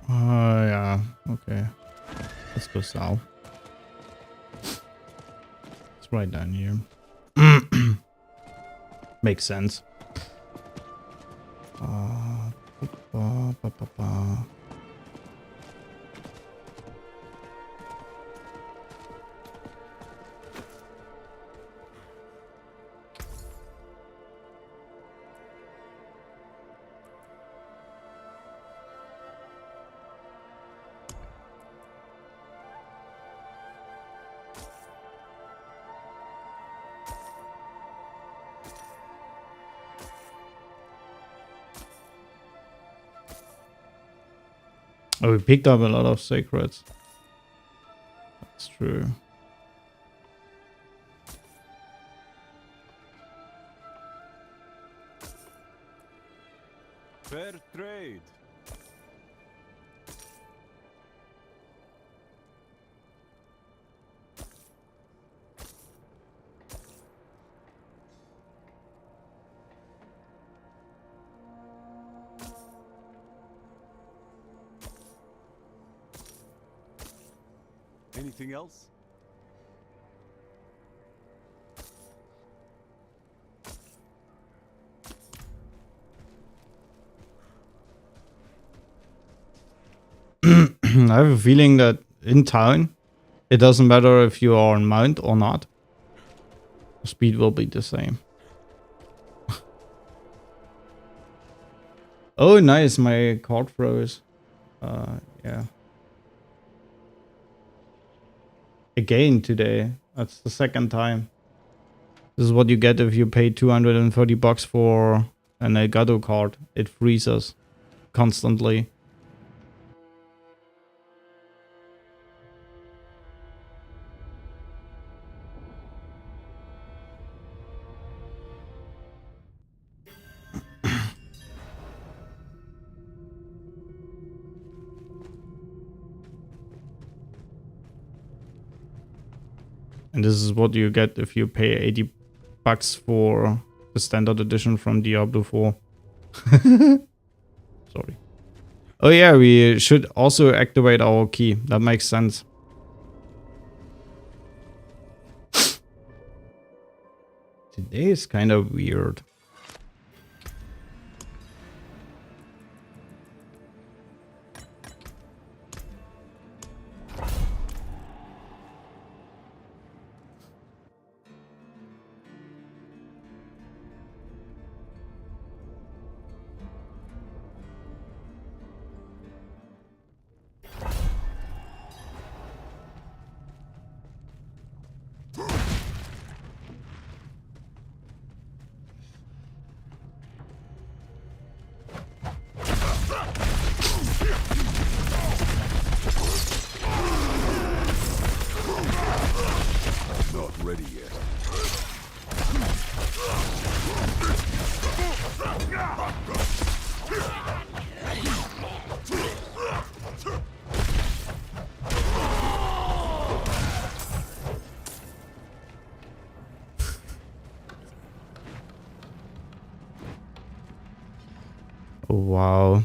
Yeah, okay. Let's go south. It's right down here. Makes sense. Oh, we picked up a lot of sacreds. That's true. Fair trade. Anything else? I have a feeling that in town, it doesn't matter if you are on mount or not. The speed will be the same. Oh, nice. My card froze. Yeah. Again today. That's the second time. This is what you get if you pay 230 bucks for an Elgato card. It freezes constantly. And this is what you get if you pay 80 bucks for the standard edition from Diablo 4. Sorry. Oh yeah, we should also activate our key. That makes sense. Today is kind of weird. Not ready yet. Oh, wow.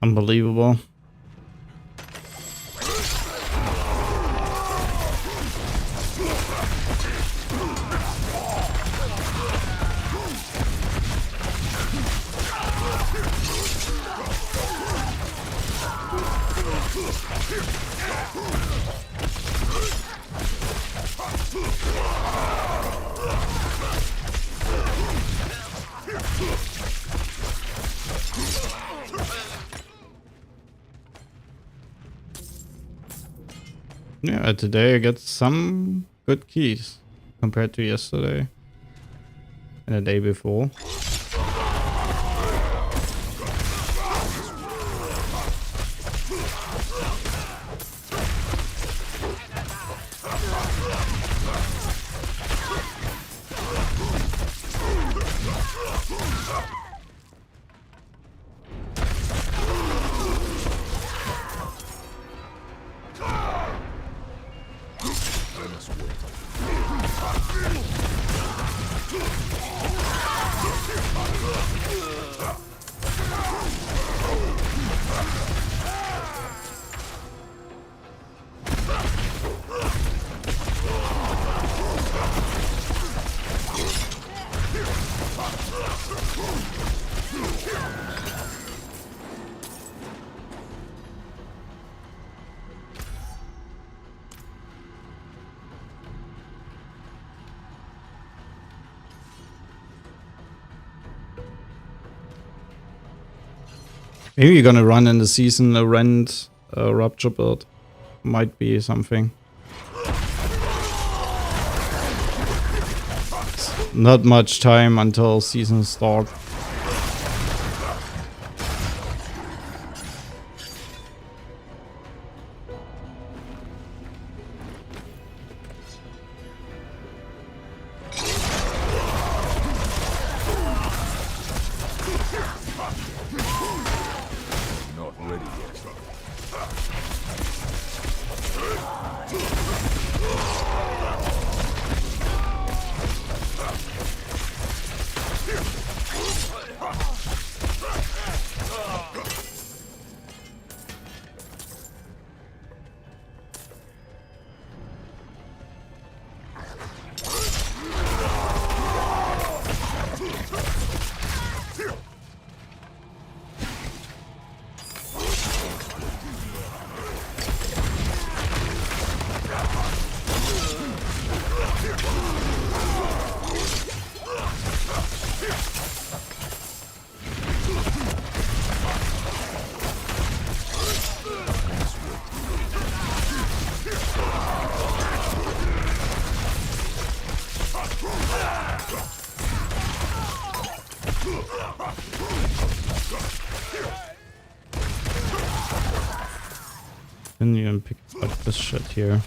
Unbelievable. Yeah, today I get some good keys compared to yesterday and the day before. Maybe you're gonna run in the season a rent rupture build. Might be something. Not much time until season start. Not ready yet. Didn't even pick up this shit here.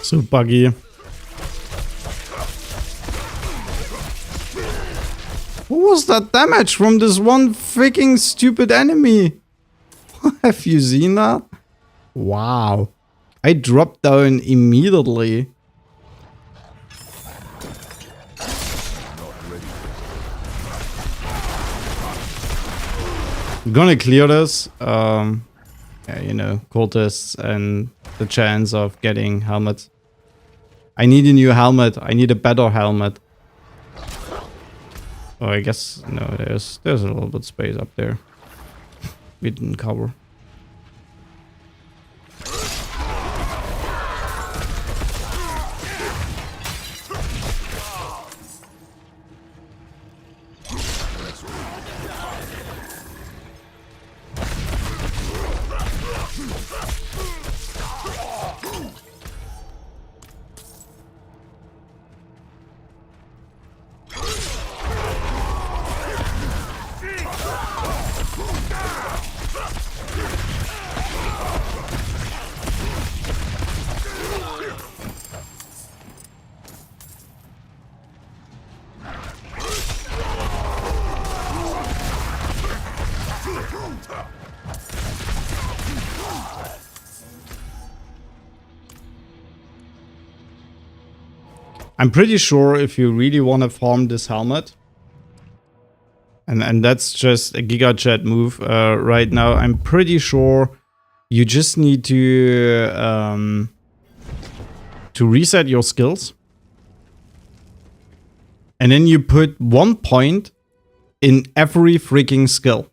So buggy. What was that damage from this one freaking stupid enemy? Have you seen that? Wow. I dropped down immediately. I'm gonna clear this. Yeah, you know, cultists and the chance of getting helmets. I need a new helmet. I need a better helmet. Oh, I guess no. There's a little bit of space up there. We didn't cover. I'm pretty sure if you really want to farm this helmet, and that's just a Giga Chat move right now, I'm pretty sure you just need to reset your skills. And then you put 1 point in every freaking skill.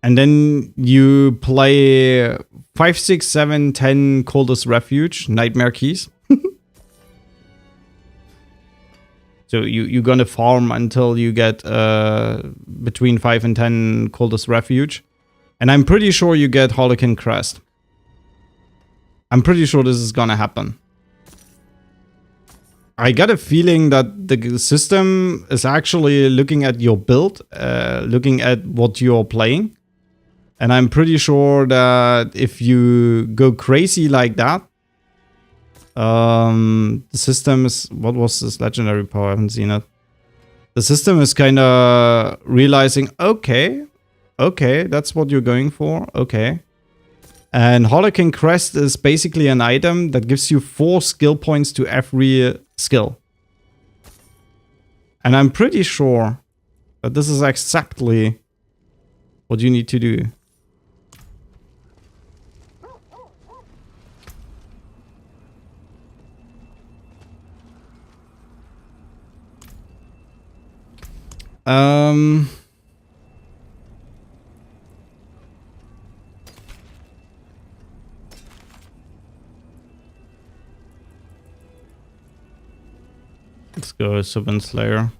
And then you play 5, 6, 7, 10 Coldest Refuge, Nightmare Keys. So you're gonna farm until you get between 5 and 10 Coldest Refuge. And I'm pretty sure you get Harlequin Crest. I'm pretty sure this is gonna happen. I got a feeling that the system is actually looking at your build, looking at what you're playing. And I'm pretty sure that if you go crazy like that, the system is... What was this legendary power? I haven't seen it. The system is kind of realizing, okay, that's what you're going for, okay. And Harlequin Crest is basically an item that gives you 4 skill points to every skill. And I'm pretty sure that this is exactly what you need to do. Let's go Serpent Slayer.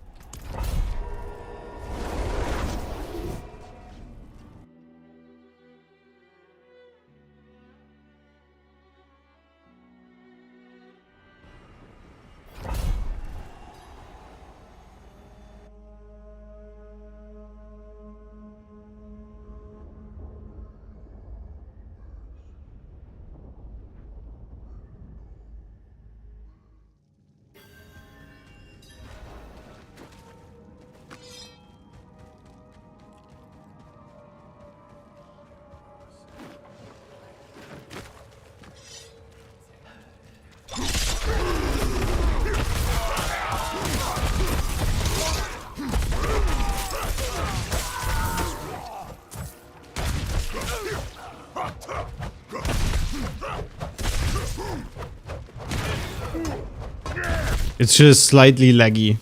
It's just slightly laggy.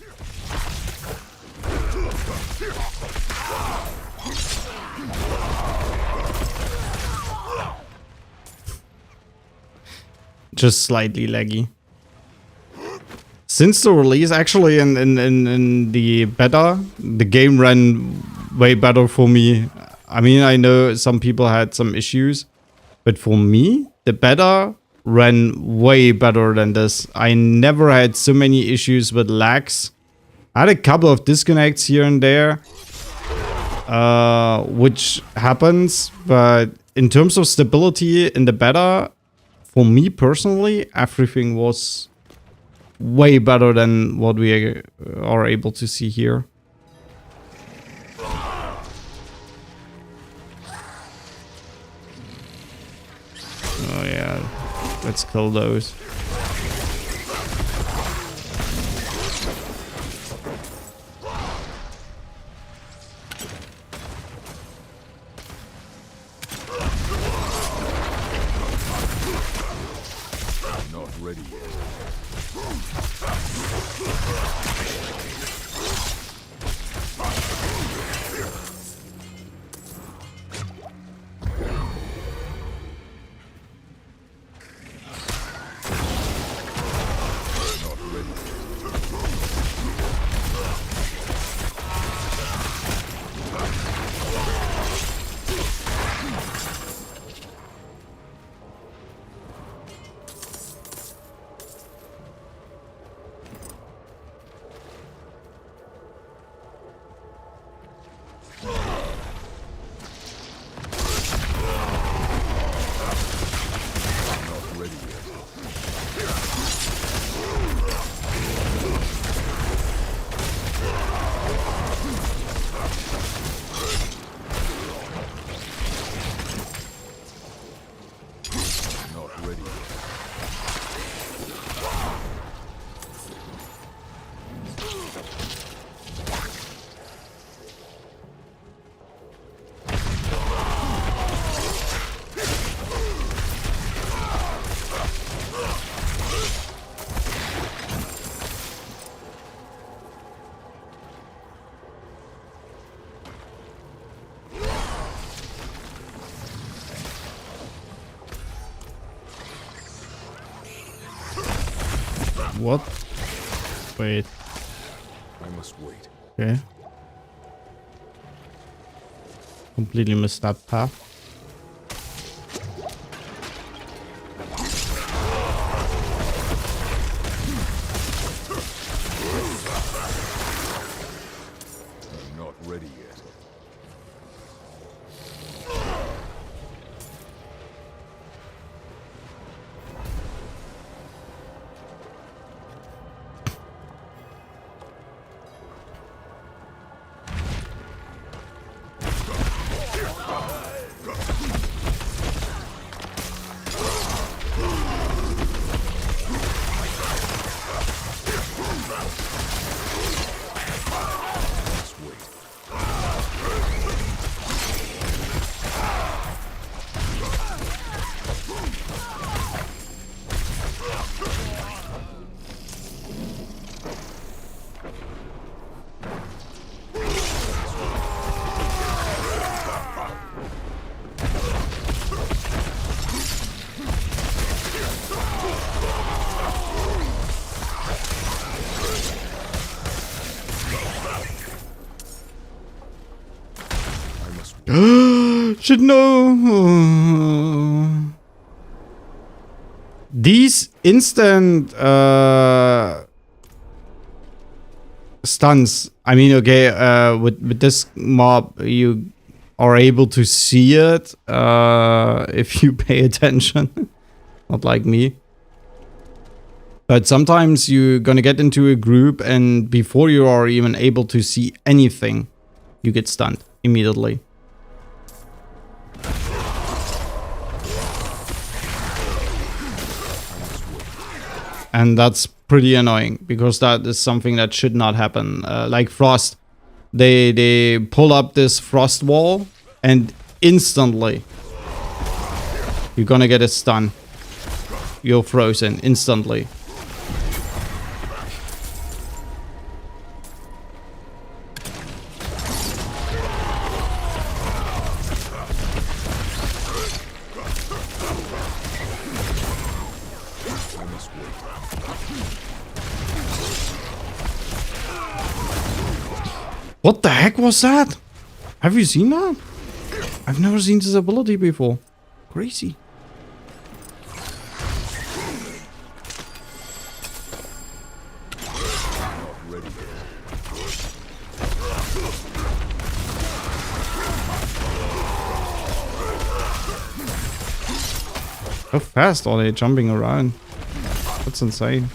Just slightly laggy. Since the release, actually in the beta, the game ran way better for me. I mean, I know some people had some issues, but for me, the beta ran way better than this. I never had so many issues with lags. I had a couple of disconnects here and there, which happens, but in terms of stability in the beta, for me personally, everything was way better than what we are able to see here. Oh yeah, let's kill those. Not ready yet. What? Wait. I must wait. Okay. Completely missed that path. I'm not ready yet. Should know. These instant stuns. I mean, okay, with this mob, you are able to see it if you pay attention. Not like me. But sometimes you're gonna get into a group and before you are even able to see anything, you get stunned immediately. And that's pretty annoying because that is something that should not happen. Like Frost, they pull up this Frost wall and instantly you're gonna get a stun. You're frozen instantly. What the heck was that? Have you seen that? I've never seen this ability before. Crazy. How fast are they jumping around? That's insane.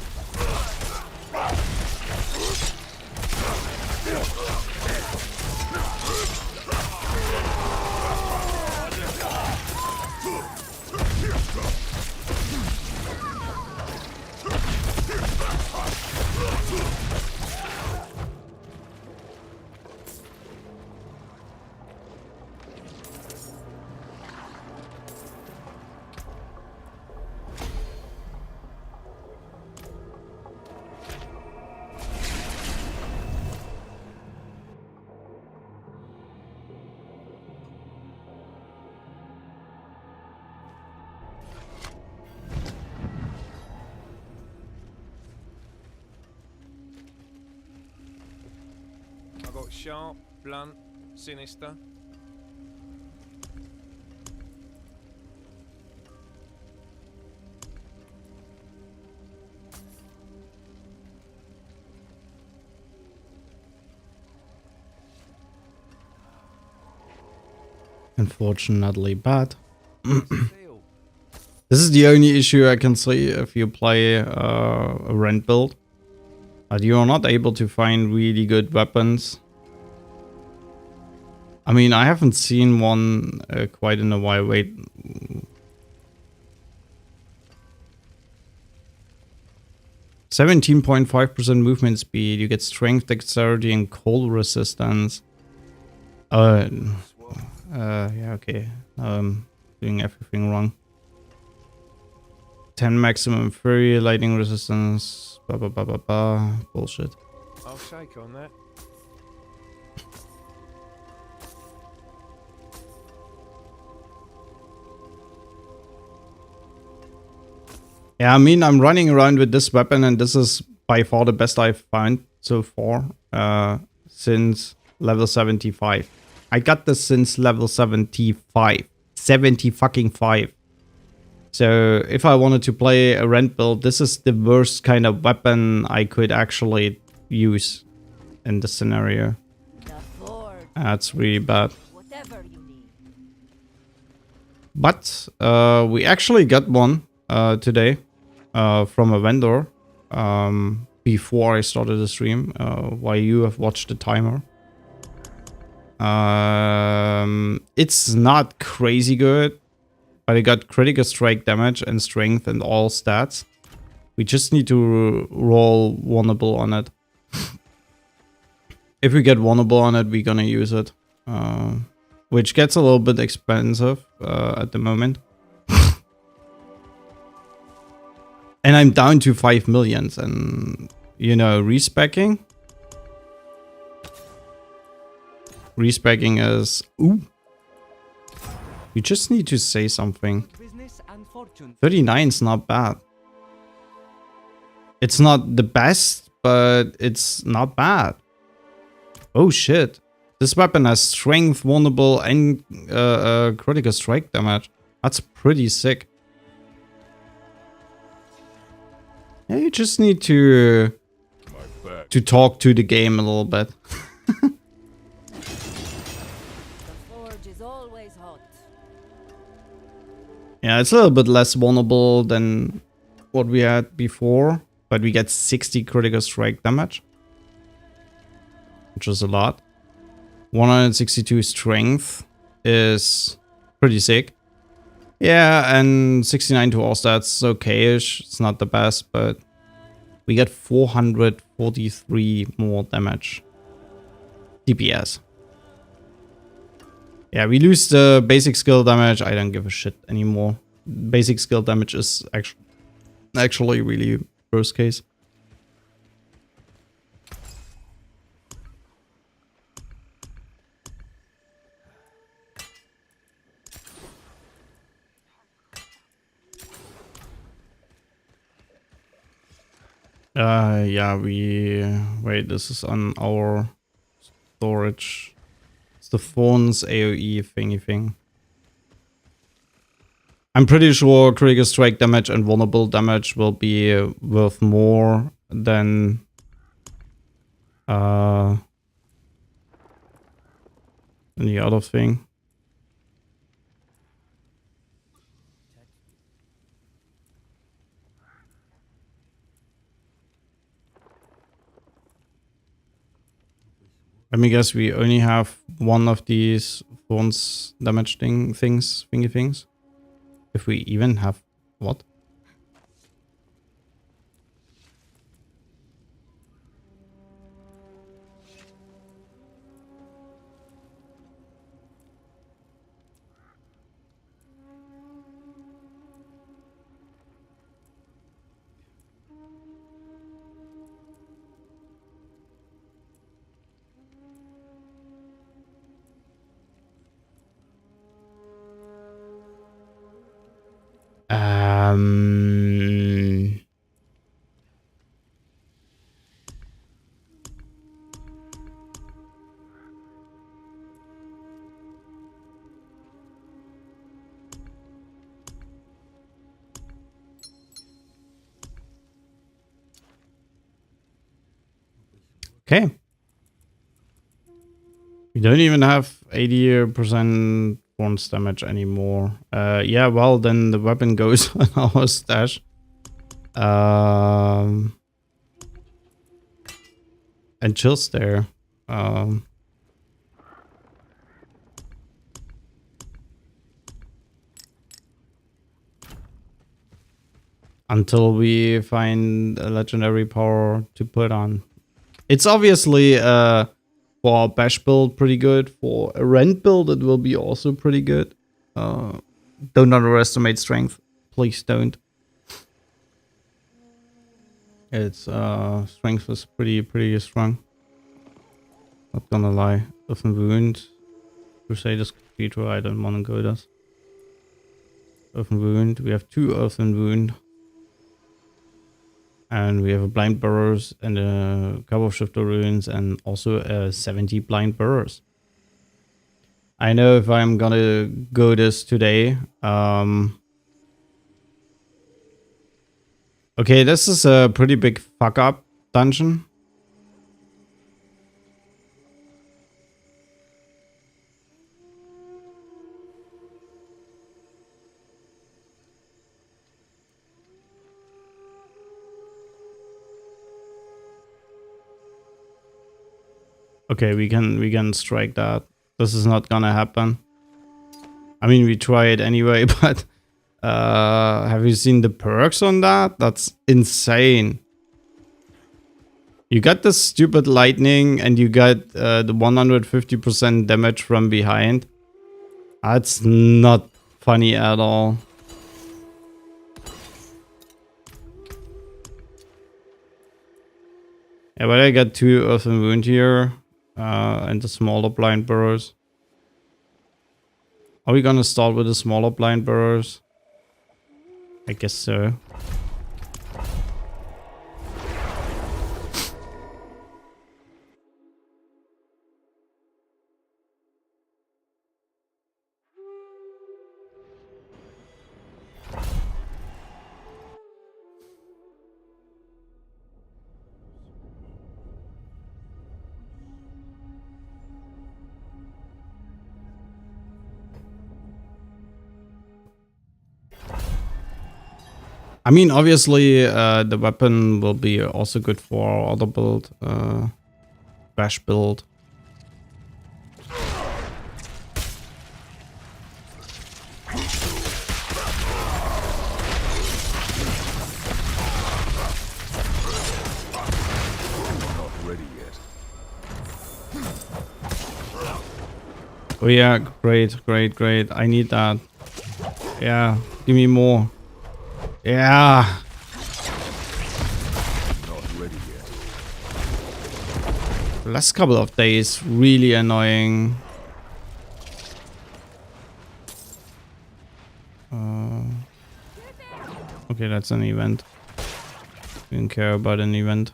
I got sharp, blunt, sinister. Unfortunately bad. Feel. This is the only issue I can see if you play a rent build. You are not able to find really good weapons. I mean, I haven't seen one quite in a while. Wait. 17.5% movement speed. You get strength, dexterity, and cold resistance. Yeah, okay. Doing everything wrong. 10 maximum fury, lightning resistance, blah blah blah blah blah. Bullshit. I'll shake on that. Yeah, I mean, I'm running around with this weapon, and this is by far the best I've found so far since level 75. I got this since level 75. 70 fucking 5. So if I wanted to play a rent build, this is the worst kind of weapon I could actually use in this scenario. The Forge. That's really bad. Whatever you need. But we actually got one today from a vendor before I started the stream, while you have watched the timer. It's not crazy good, but it got critical strike damage and strength and all stats. We just need to roll vulnerable on it. If we get vulnerable on it, we're gonna use it. Which gets a little bit expensive at the moment. And I'm down to 5 millions, and you know, respecking is ooh. You just need to say something. 39 is not bad. It's not the best, but it's not bad. Oh shit. This weapon has strength, vulnerable, and critical strike damage. That's pretty sick. Yeah, you just need to talk to the game a little bit. The Forge is always hot. Yeah, it's a little bit less vulnerable than what we had before, but we get 60 critical strike damage, which is a lot. 162 strength is pretty sick. Yeah, and 69 to all stats, okay-ish. It's not the best, but we get 443 more damage. DPS. Yeah, we lose the basic skill damage. I don't give a shit anymore. Basic skill damage is actually really worst case. Yeah, wait, this is on our storage. It's the Thorns AoE thingy thing. I'm pretty sure critical strike damage and vulnerable damage will be worth more than the other thing. Let me guess, we only have one of these Thorns damage thingy things. If we even have what? Um. Okay. We don't even have 80% Thorns damage anymore. Yeah, well, then the weapon goes on our stash. And Chill's there. Until we find a legendary power to put on. It's obviously for a bash build pretty good. For a rent build it will be also pretty good. Don't underestimate strength. Please don't. Its strength is pretty strong. Not gonna lie. Earthen Wound. Crusader's Cathedral, I don't wanna go this. Earthen Wound. We have 2 Earthen Wound. And we have a Blind Burrows and a couple of Shifter Runes and also 70 Blind Burrows. I know if I'm gonna go this today. Okay, this is a pretty big fuck up dungeon. Okay, we can strike that. This is not gonna happen. I mean, we try it anyway, but have you seen the perks on that? That's insane. You got the stupid lightning and you got the 150% damage from behind. That's not funny at all. Yeah, but I got 2 Earthen Wound here. And the smaller Blind Burrows. Are we gonna start with the smaller Blind Burrows? I guess so. I mean, obviously, the weapon will be also good for our other build, bash build. Not ready yet. Oh yeah, great. I need that. Yeah, give me more. Yeah. Not ready yet. The last couple of days, really annoying. Okay, that's an event. Didn't care about an event.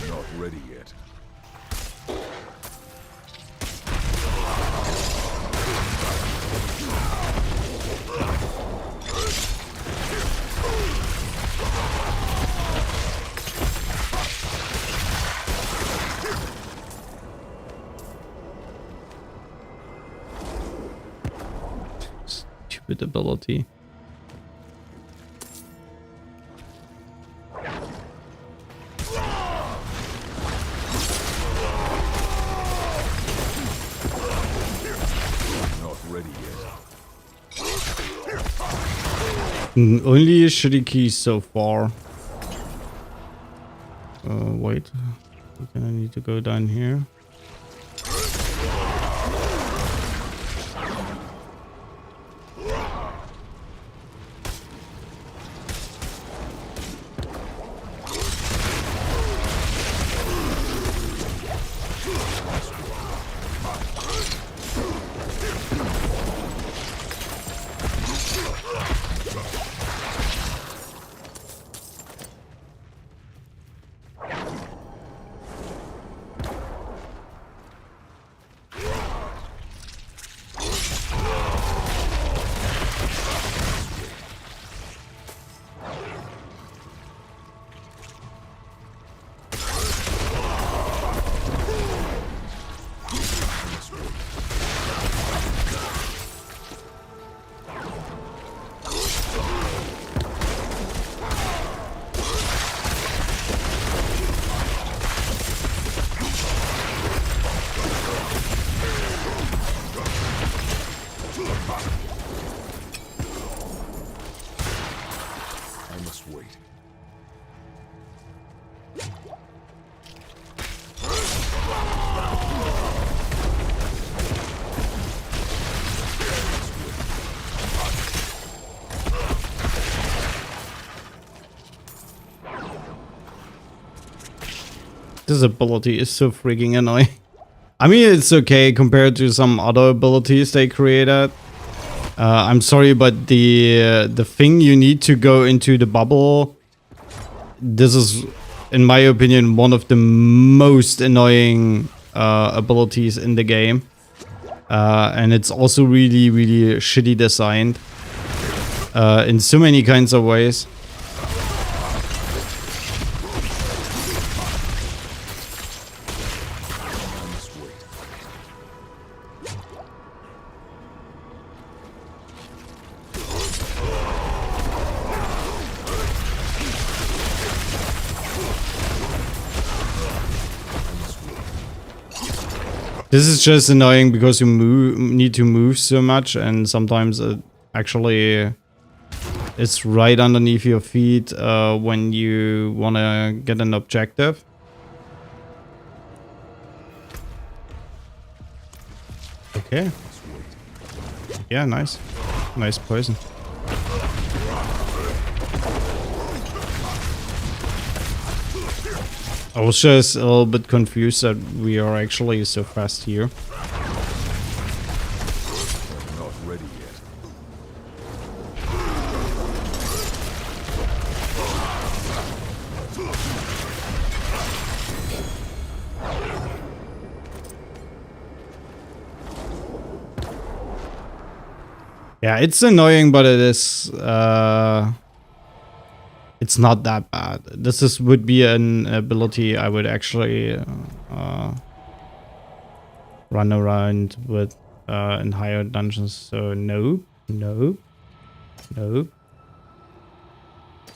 Not ready yet. good ability. Not ready yet. Only shitty keys so far. Wait. Okay, I need to go down here. I must wait. This ability is so freaking annoying. I mean, it's okay compared to some other abilities they created. I'm sorry, but the thing you need to go into the bubble, this is, in my opinion, one of the most annoying abilities in the game. And it's also really, really shitty designed in so many kinds of ways. This is just annoying because you need to move so much, and sometimes it actually is right underneath your feet when you want to get an objective. Okay. Yeah, nice. Nice poison. I was just a little bit confused that we are actually so fast here. Not ready yet. Yeah, it's annoying, but it is it's not that bad. This would be an ability I would actually run around with in higher dungeons. So no, no, no,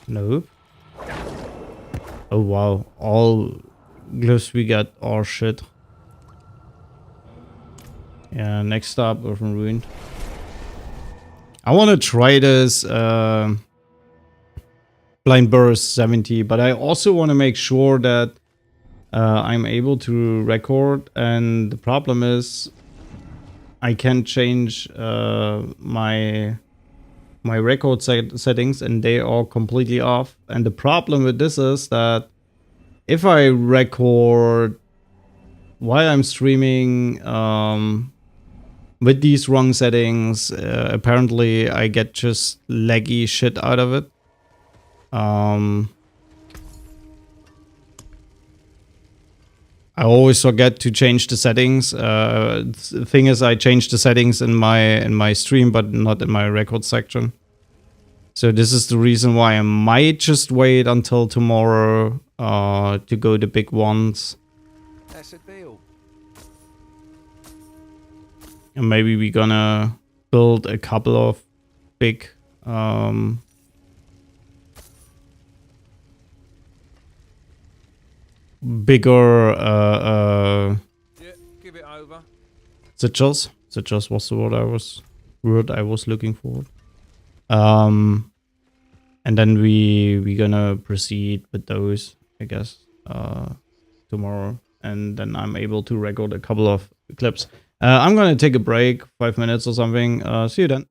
no. Oh wow, all glyphs we got are shit. Yeah, next up, Orphan Ruined. I want to try this Blind Burst 70, but I also want to make sure that I'm able to record, and the problem is I can't change my record settings, and they are completely off. And the problem with this is that if I record while I'm streaming with these wrong settings, apparently I get just laggy shit out of it. I always forget to change the settings. The thing is, I changed the settings in my stream, but not in my record section. So this is the reason why I might just wait until tomorrow to go the big ones. That's a deal. And maybe we're gonna build a couple of big bigger Yeah, give it over. sigils. Sigils was the word I was looking for. And then we gonna proceed with those, I guess, tomorrow, and then I'm able to record a couple of clips. I'm gonna take a break, 5 minutes or something. See you then.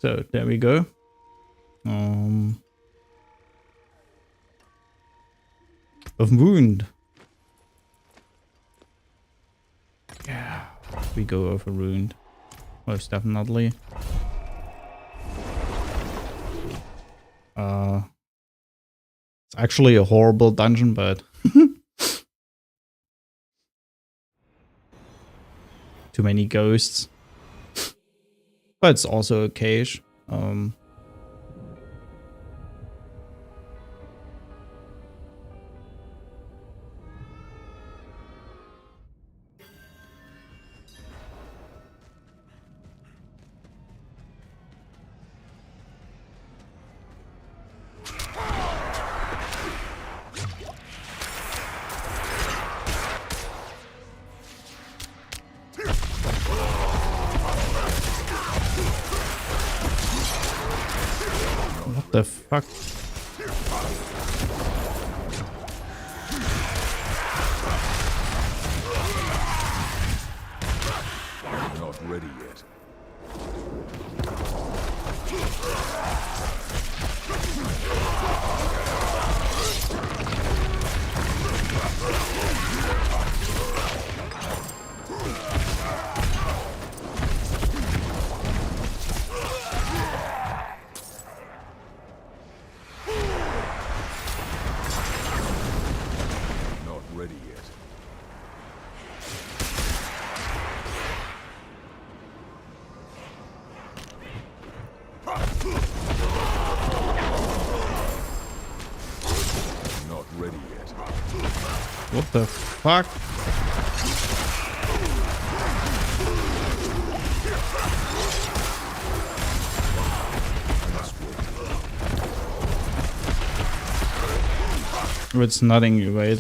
So there we go. Of wound. Yeah, we go over wound. Most definitely. It's actually a horrible dungeon, but too many ghosts. But it's also a cage. What the fuck? I'm not ready yet. Not ready yet. Not ready yet. What the fuck? It's nothing, you wait.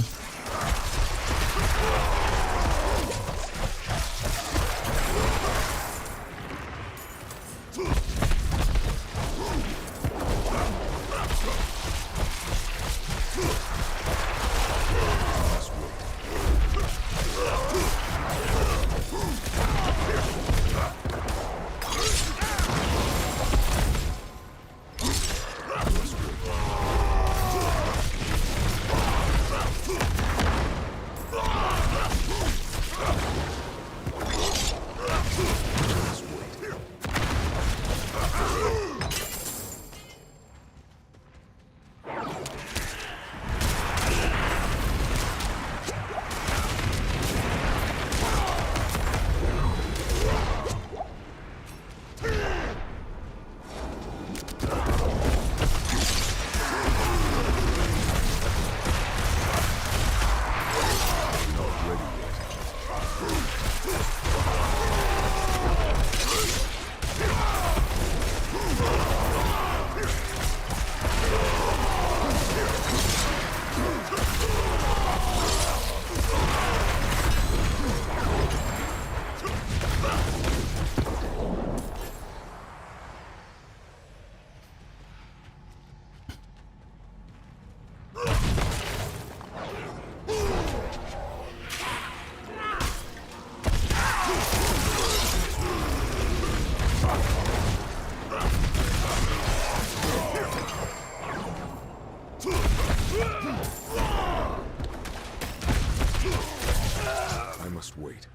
I must wait.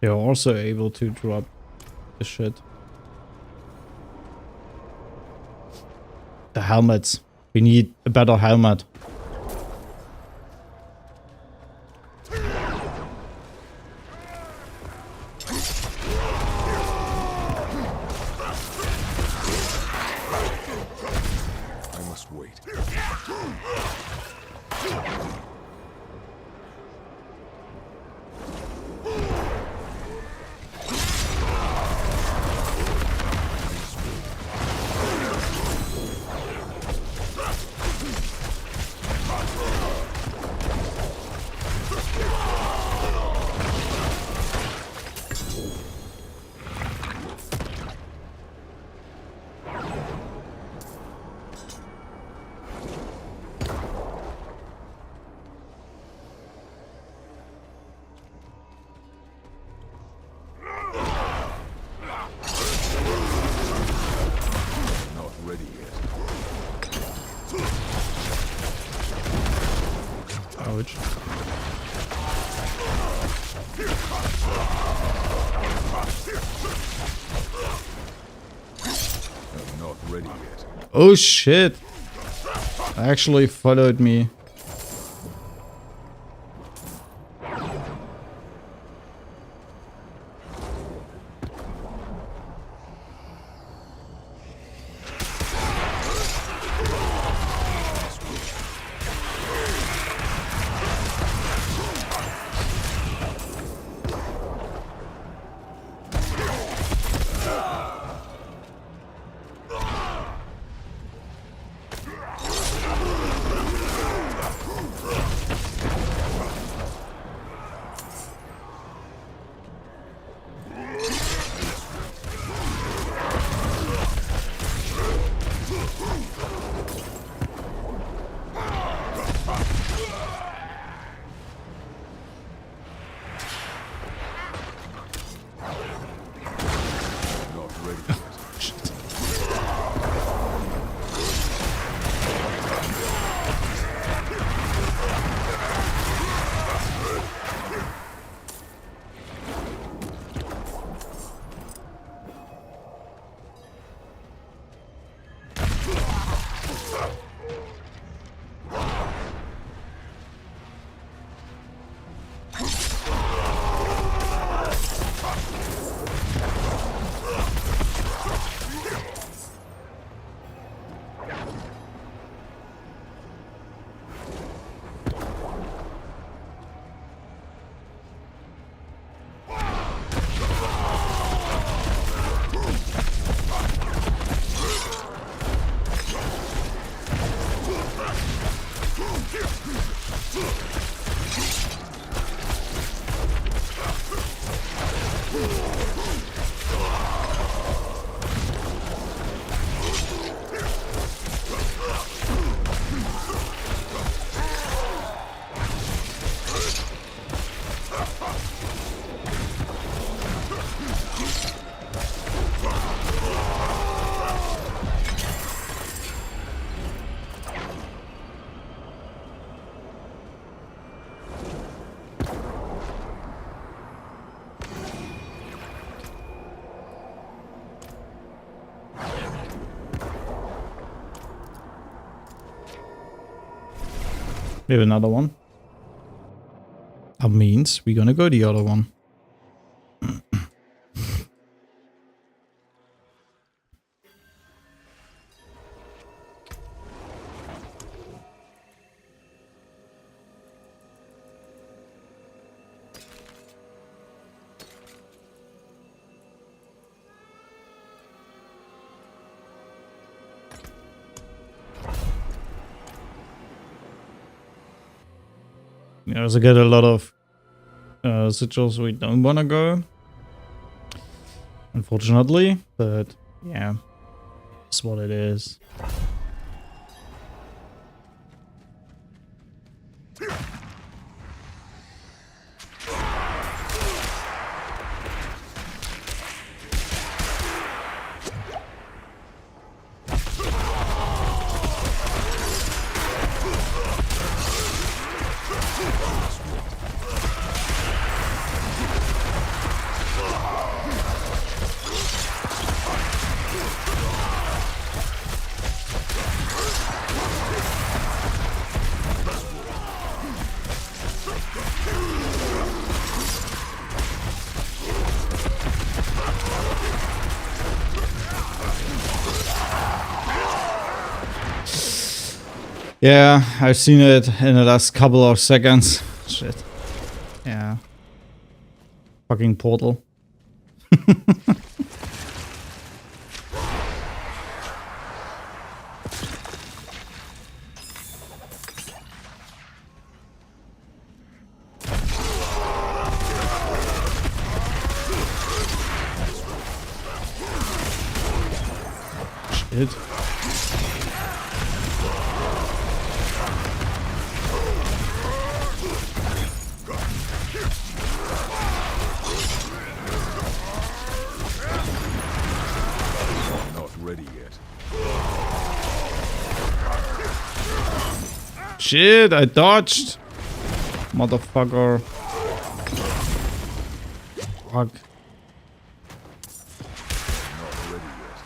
They're also able to drop the shit. The helmets. We need a better helmet. I must wait. Not ready yet. Oh shit. Actually followed me. Not ready yet. We have another one. That means we're gonna go the other one. We also get a lot of sigils we don't want to go, unfortunately, but yeah, it's what it is. Yeah, I've seen it in the last couple of seconds. Shit. Yeah. Fucking portal. Shit. Not ready yet. Shit, I dodged. Motherfucker. Fuck. Not ready yet.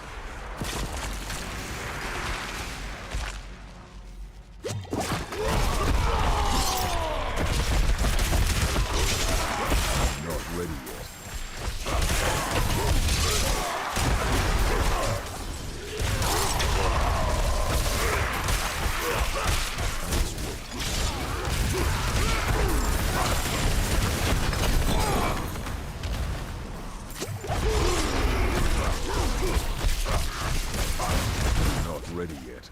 ready yet.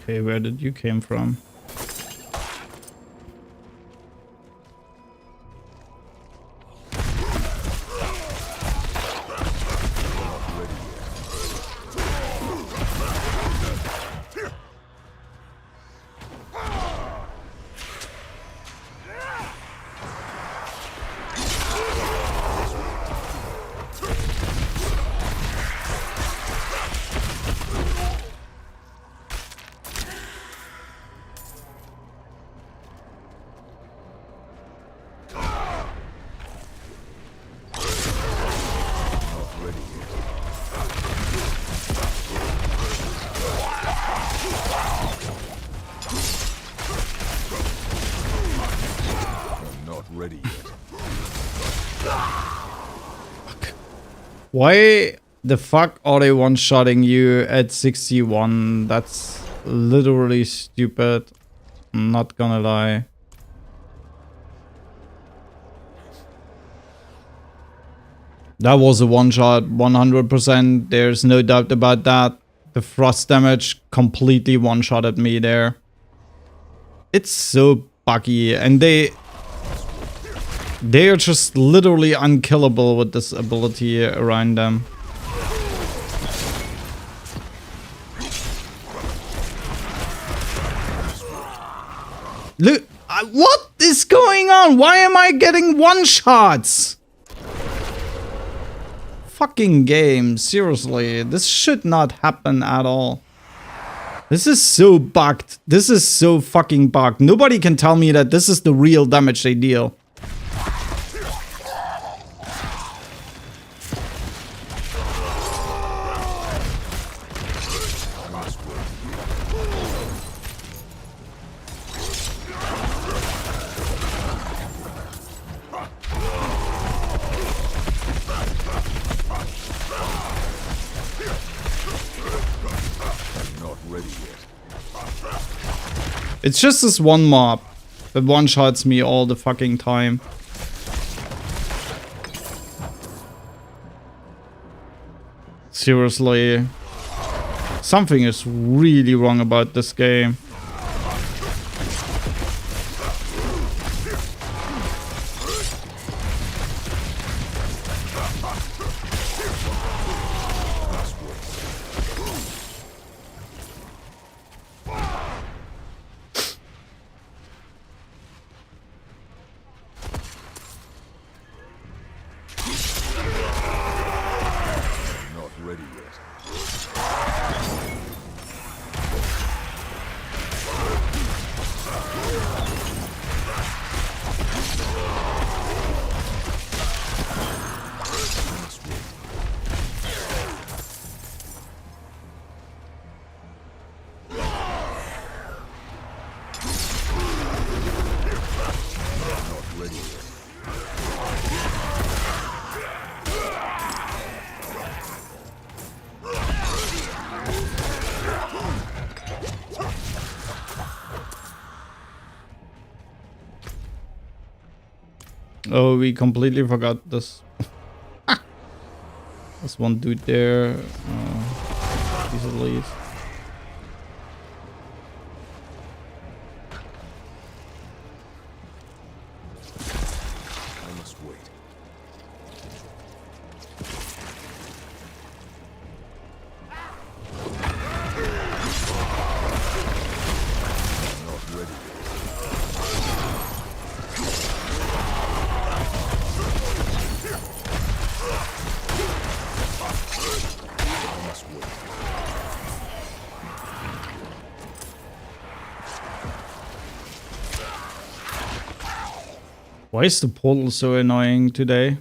Okay, where did you came from? Ready yet. Why the fuck are they one-shotting you at 61? That's literally stupid. I'm not gonna lie. That was a one-shot, 100%. There's no doubt about that. The thrust damage completely one-shotted me there. It's so buggy, and they are just literally unkillable with this ability around them. Look, what is going on? Why am I getting one-shots? Fucking game, seriously. This should not happen at all. This is so bugged. This is so fucking bugged. Nobody can tell me that this is the real damage they deal. It's just this one mob that one-shots me all the fucking time. Seriously. Something is really wrong about this game. Oh, we completely forgot this. There's one dude there. He's at least. I must wait. Not ready yet. I must wait. Why is the portal so annoying today?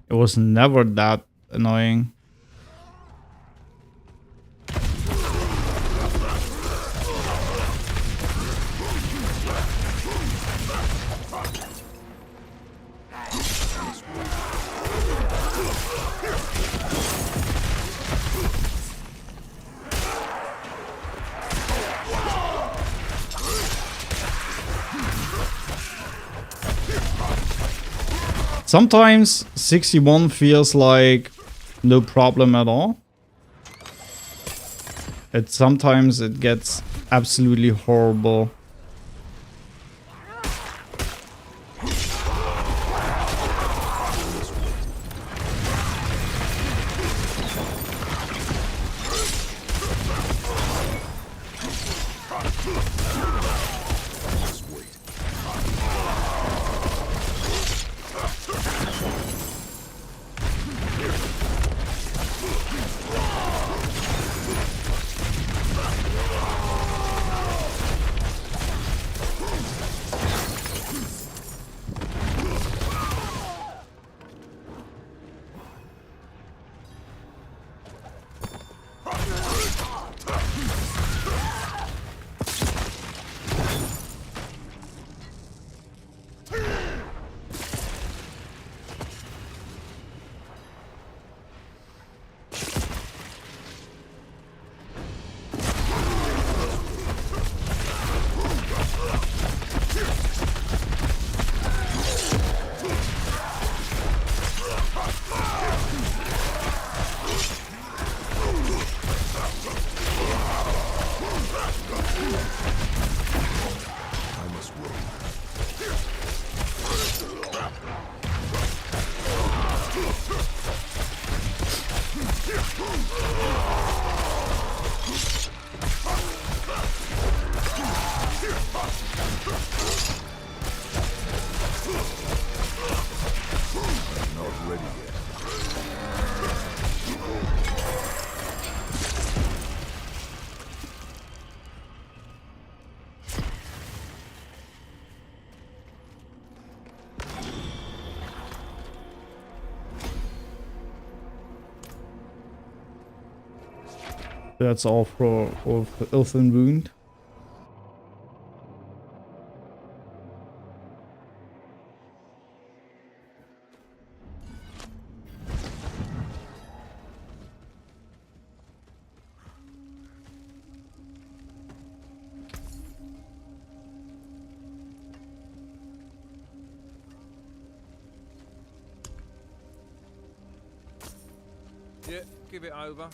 It was never that annoying. Sometimes 61 feels like no problem at all. Sometimes it gets absolutely horrible. Not ready yet. That's all for Earthen Wound. Yeah, give it over.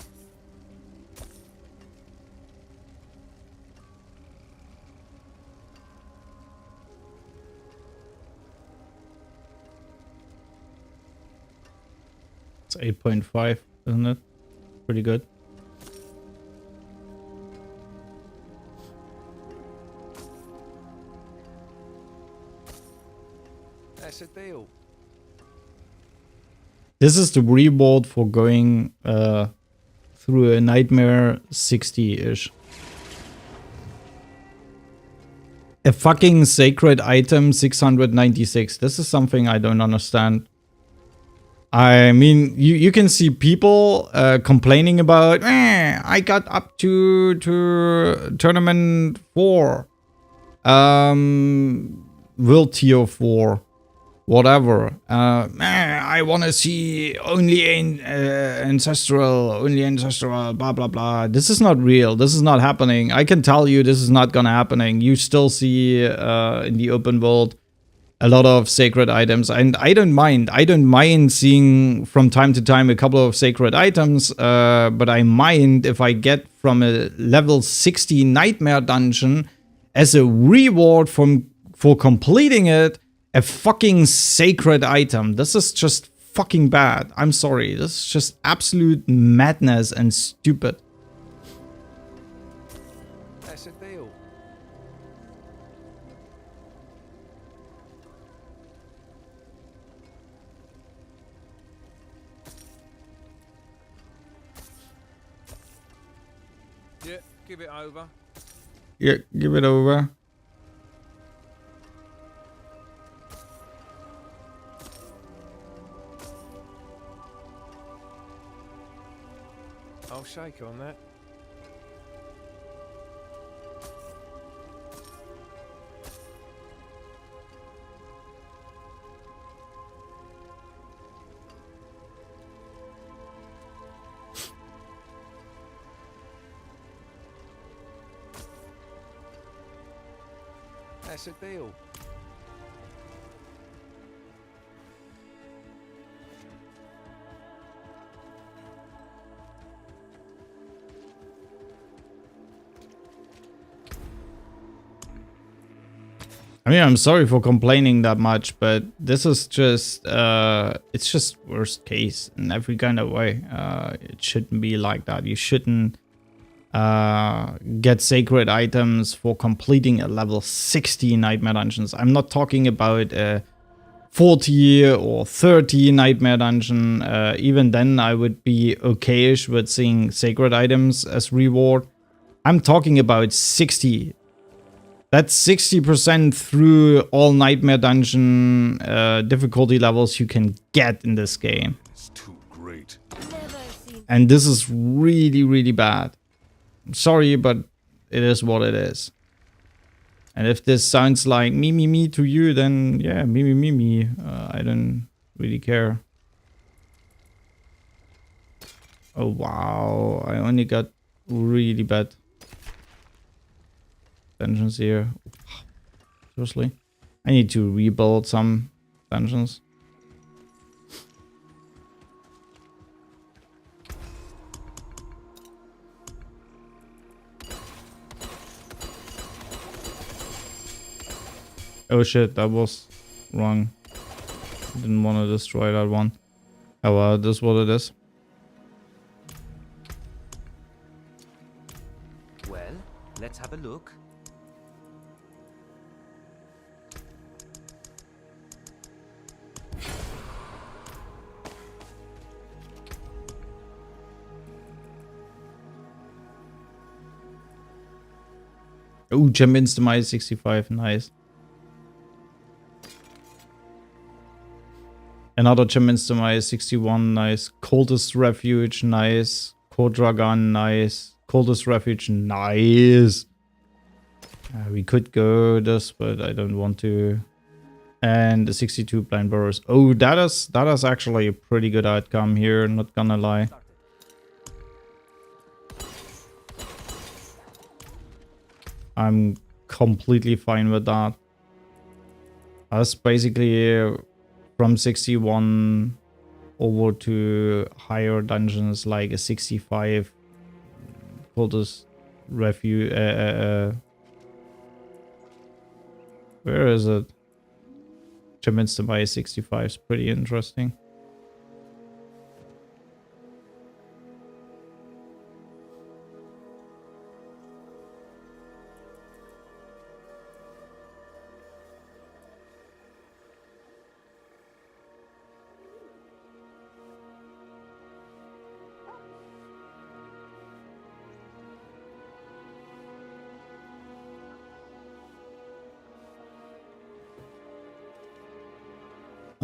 It's 8.5, isn't it? Pretty good. That's a deal. This is the reward for going through a nightmare 60-ish. A fucking sacred item 696. This is something I don't understand. I mean, you can see people complaining about, I got up to tournament 4. World tier 4. whatever. I want to see only ancestral, blah, blah, blah. This is not real. This is not happening. I can tell you this is not gonna happening. You still see in the open world a lot of sacred items, and I don't mind. I don't mind seeing from time to time a couple of sacred items, but I mind if I get from a level 60 nightmare dungeon as a reward for completing it a fucking sacred item. This is just fucking bad. I'm sorry. This is just absolute madness and stupid. That's a deal. Yeah, give it over. Yeah, give it over. I'll shake on that. That's a deal. I mean, I'm sorry for complaining that much, but this is just, it's just worst case in every kind of way. It shouldn't be like that. You shouldn't get sacred items for completing a level 60 nightmare dungeons. I'm not talking about a 40 or 30 nightmare dungeon. Even then, I would be okayish with seeing sacred items as reward. I'm talking about 60. That's 60% through all nightmare dungeon difficulty levels you can get in this game. It's too great. Never seen And this is really, really bad. I'm sorry, but it is what it is. And if this sounds like me to you, then yeah, me. I don't really care. Oh, wow. I only got really bad dungeons here. Seriously? I need to rebuild some dungeons. Oh shit, that was wrong. Didn't want to destroy that one. Oh well, this is what it is. Well, let's have a look. Oh, Champions Demise 65, nice. Another Champions Demise 61, nice. Coldest Refuge, nice. Core Dragon, nice. Coldest Refuge, nice. We could go this, but I don't want to. And the 62 Blind Burrows. Oh, that is actually a pretty good outcome here, not gonna lie. I'm completely fine with that. That's basically from 61 over to higher dungeons like a 65 Coldest Refuge. Where is it? Champions to buy 65 is pretty interesting.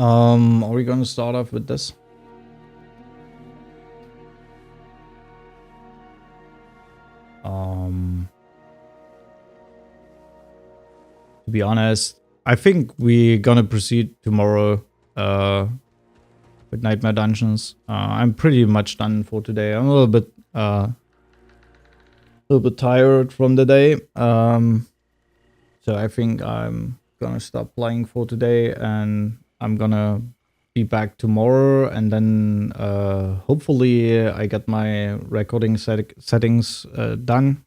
Are we gonna start off with this? To be honest, I think we're gonna proceed tomorrow with Nightmare Dungeons. I'm pretty much done for today. I'm a little bit tired from the day. So I think I'm gonna stop playing for today, and I'm gonna be back tomorrow, and then hopefully I get my recording settings done.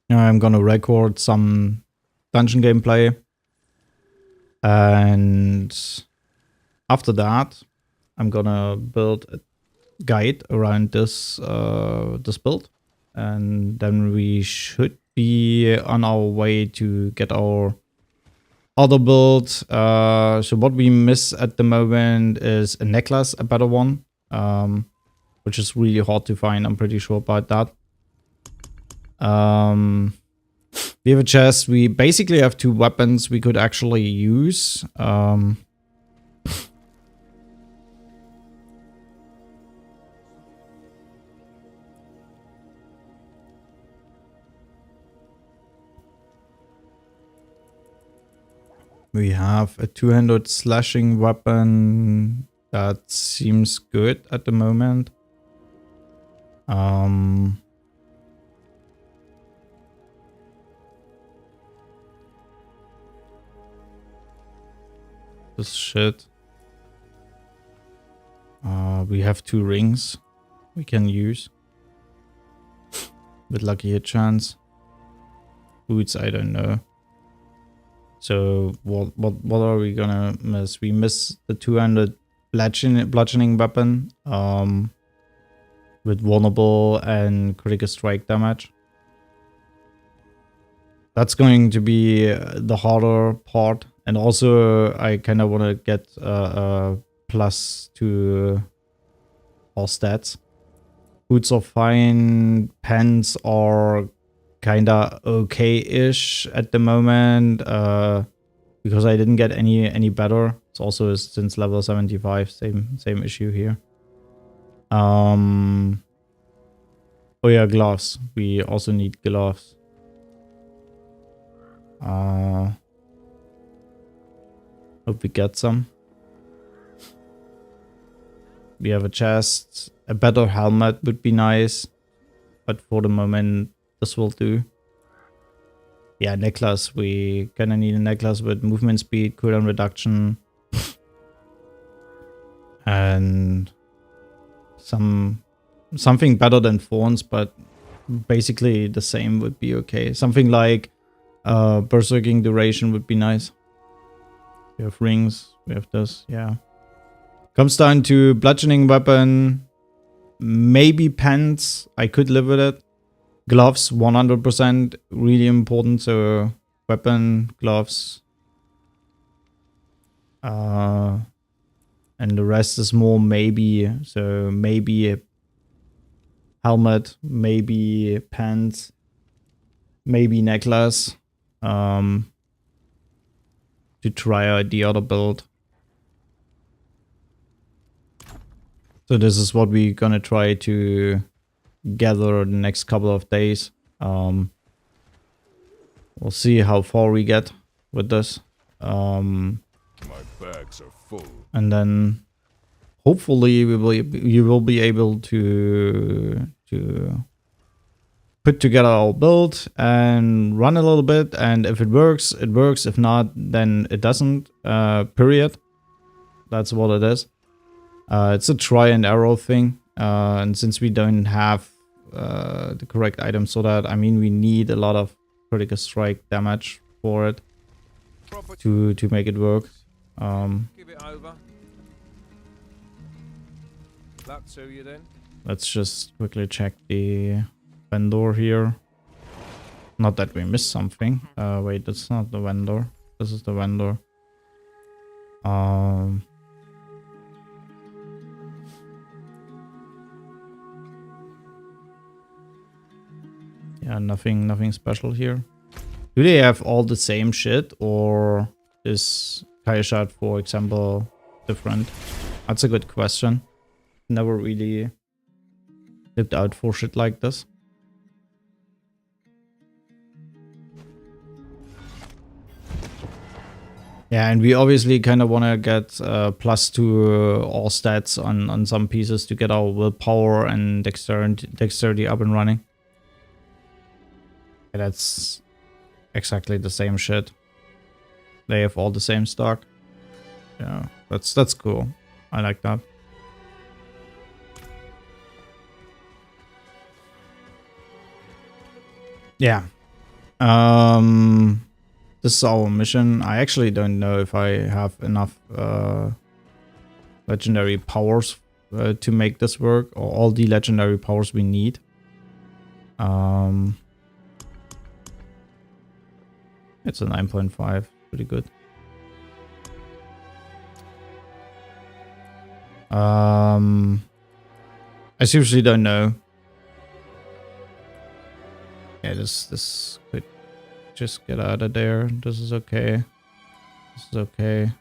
I'm gonna record some dungeon gameplay, and after that I'm gonna build a guide around this this build, and then we should be on our way to get our other build. So what we miss at the moment is a necklace, a better one, which is really hard to find. I'm pretty sure about that. We have a chest. We basically have 2 weapons we could actually use. We have a 200 slashing weapon that seems good at the moment. This shit. We have 2 rings we can use with lucky hit chance. Boots, I don't know. So what are we gonna miss? We miss the 200 bludgeoning weapon with vulnerable and critical strike damage. That's going to be the harder part, and also I kind of want to get a plus to all stats. Boots are fine. Pants are kinda okay-ish at the moment, because I didn't get any better. It's also since level 75, same issue here. Oh yeah, gloves. We also need gloves. Hope we get some. We have a chest. A better helmet would be nice, but for the moment this will do. Yeah, necklace. We kinda need a necklace with movement speed, cooldown reduction, and something better than Thorns, but basically the same would be okay. Something like berserking duration would be nice. We have rings. We have this. Yeah. Comes down to bludgeoning weapon, maybe pants. I could live with it. Gloves, 100%, really important. So weapon, gloves, and the rest is more maybe. So maybe a helmet, maybe pants, maybe necklace. To try out the other build. So this is what we're gonna try to gather the next couple of days. We'll see how far we get with this. My bags are full. And then hopefully you will be able to put together our build and run a little bit, and if it works, it works. If not, then it doesn't. Period. That's what it is. It's a try and error thing, and since we don't have the correct items for that, I mean, we need a lot of critical strike damage for it to make it work. Give it over. That to you then. Let's just quickly check the vendor here. Not that we missed something. Wait, that's not the vendor. This is the vendor. Yeah, nothing special here. Do they have all the same shit, or is Kaishat, for example, different? That's a good question. Never really looked out for shit like this. Yeah, and we obviously kind of want to get +2 all stats on some pieces to get our willpower and dexterity up and running. Yeah, that's exactly the same shit. They have all the same stock. Yeah, that's cool. I like that. Yeah. This is our mission. I actually don't know if I have enough legendary powers to make this work, or all the legendary powers we need. It's a 9.5, pretty good. I seriously don't know. Yeah, this could just get out of there. This is okay. This is okay.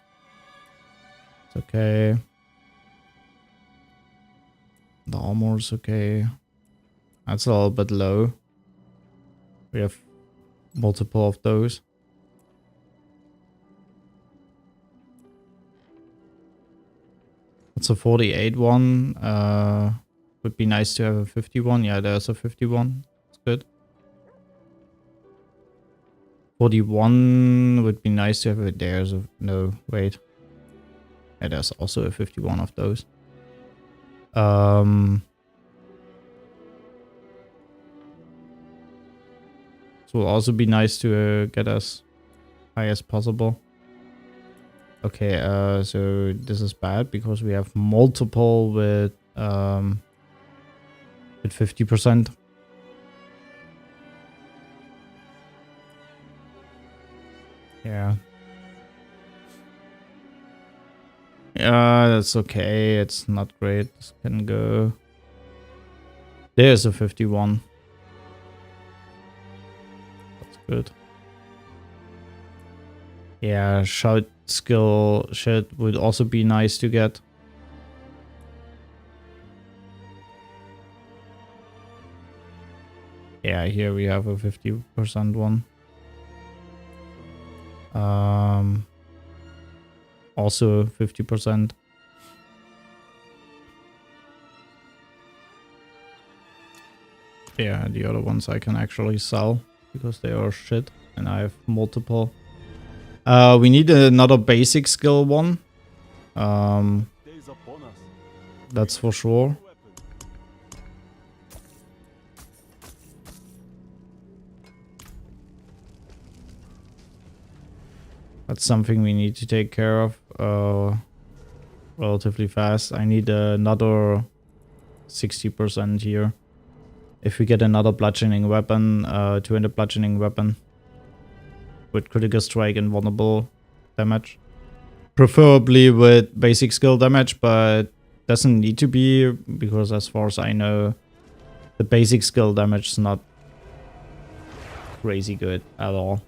It's okay. The armor's okay. That's a little bit low. We have multiple of those. It's a 48 one. Would be nice to have a 51. Yeah, there's a 51. It's good. 41 would be nice to have it. There's a... No, wait. Yeah, there's also a 51 of those. So it will also be nice to get as high as possible. Okay, so this is bad because we have multiple with 50%. Yeah. Yeah, that's okay. It's not great. This can go. There's a 51. That's good. Yeah, shout skill shit would also be nice to get. Yeah, here we have a 50% one. Also 50%. Yeah, the other ones I can actually sell because they are shit and I have multiple. We need another basic skill one. That's for sure. That's something we need to take care of relatively fast. I need another 60% here. If we get another bludgeoning weapon, 200 bludgeoning weapon with critical strike and vulnerable damage. Preferably with basic skill damage, but doesn't need to be, because as far as I know, the basic skill damage is not crazy good at all.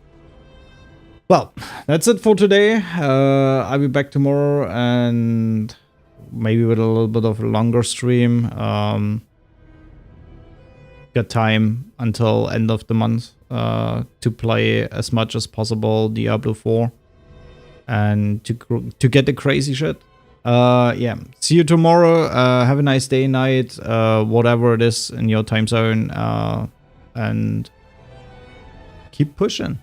Well, that's it for today. I'll be back tomorrow and maybe with a little bit of a longer stream. Got time until end of the month to play as much as possible Diablo 4 and to get the crazy shit. Yeah, see you tomorrow. Have a nice day, night, whatever it is in your time zone, and keep pushing.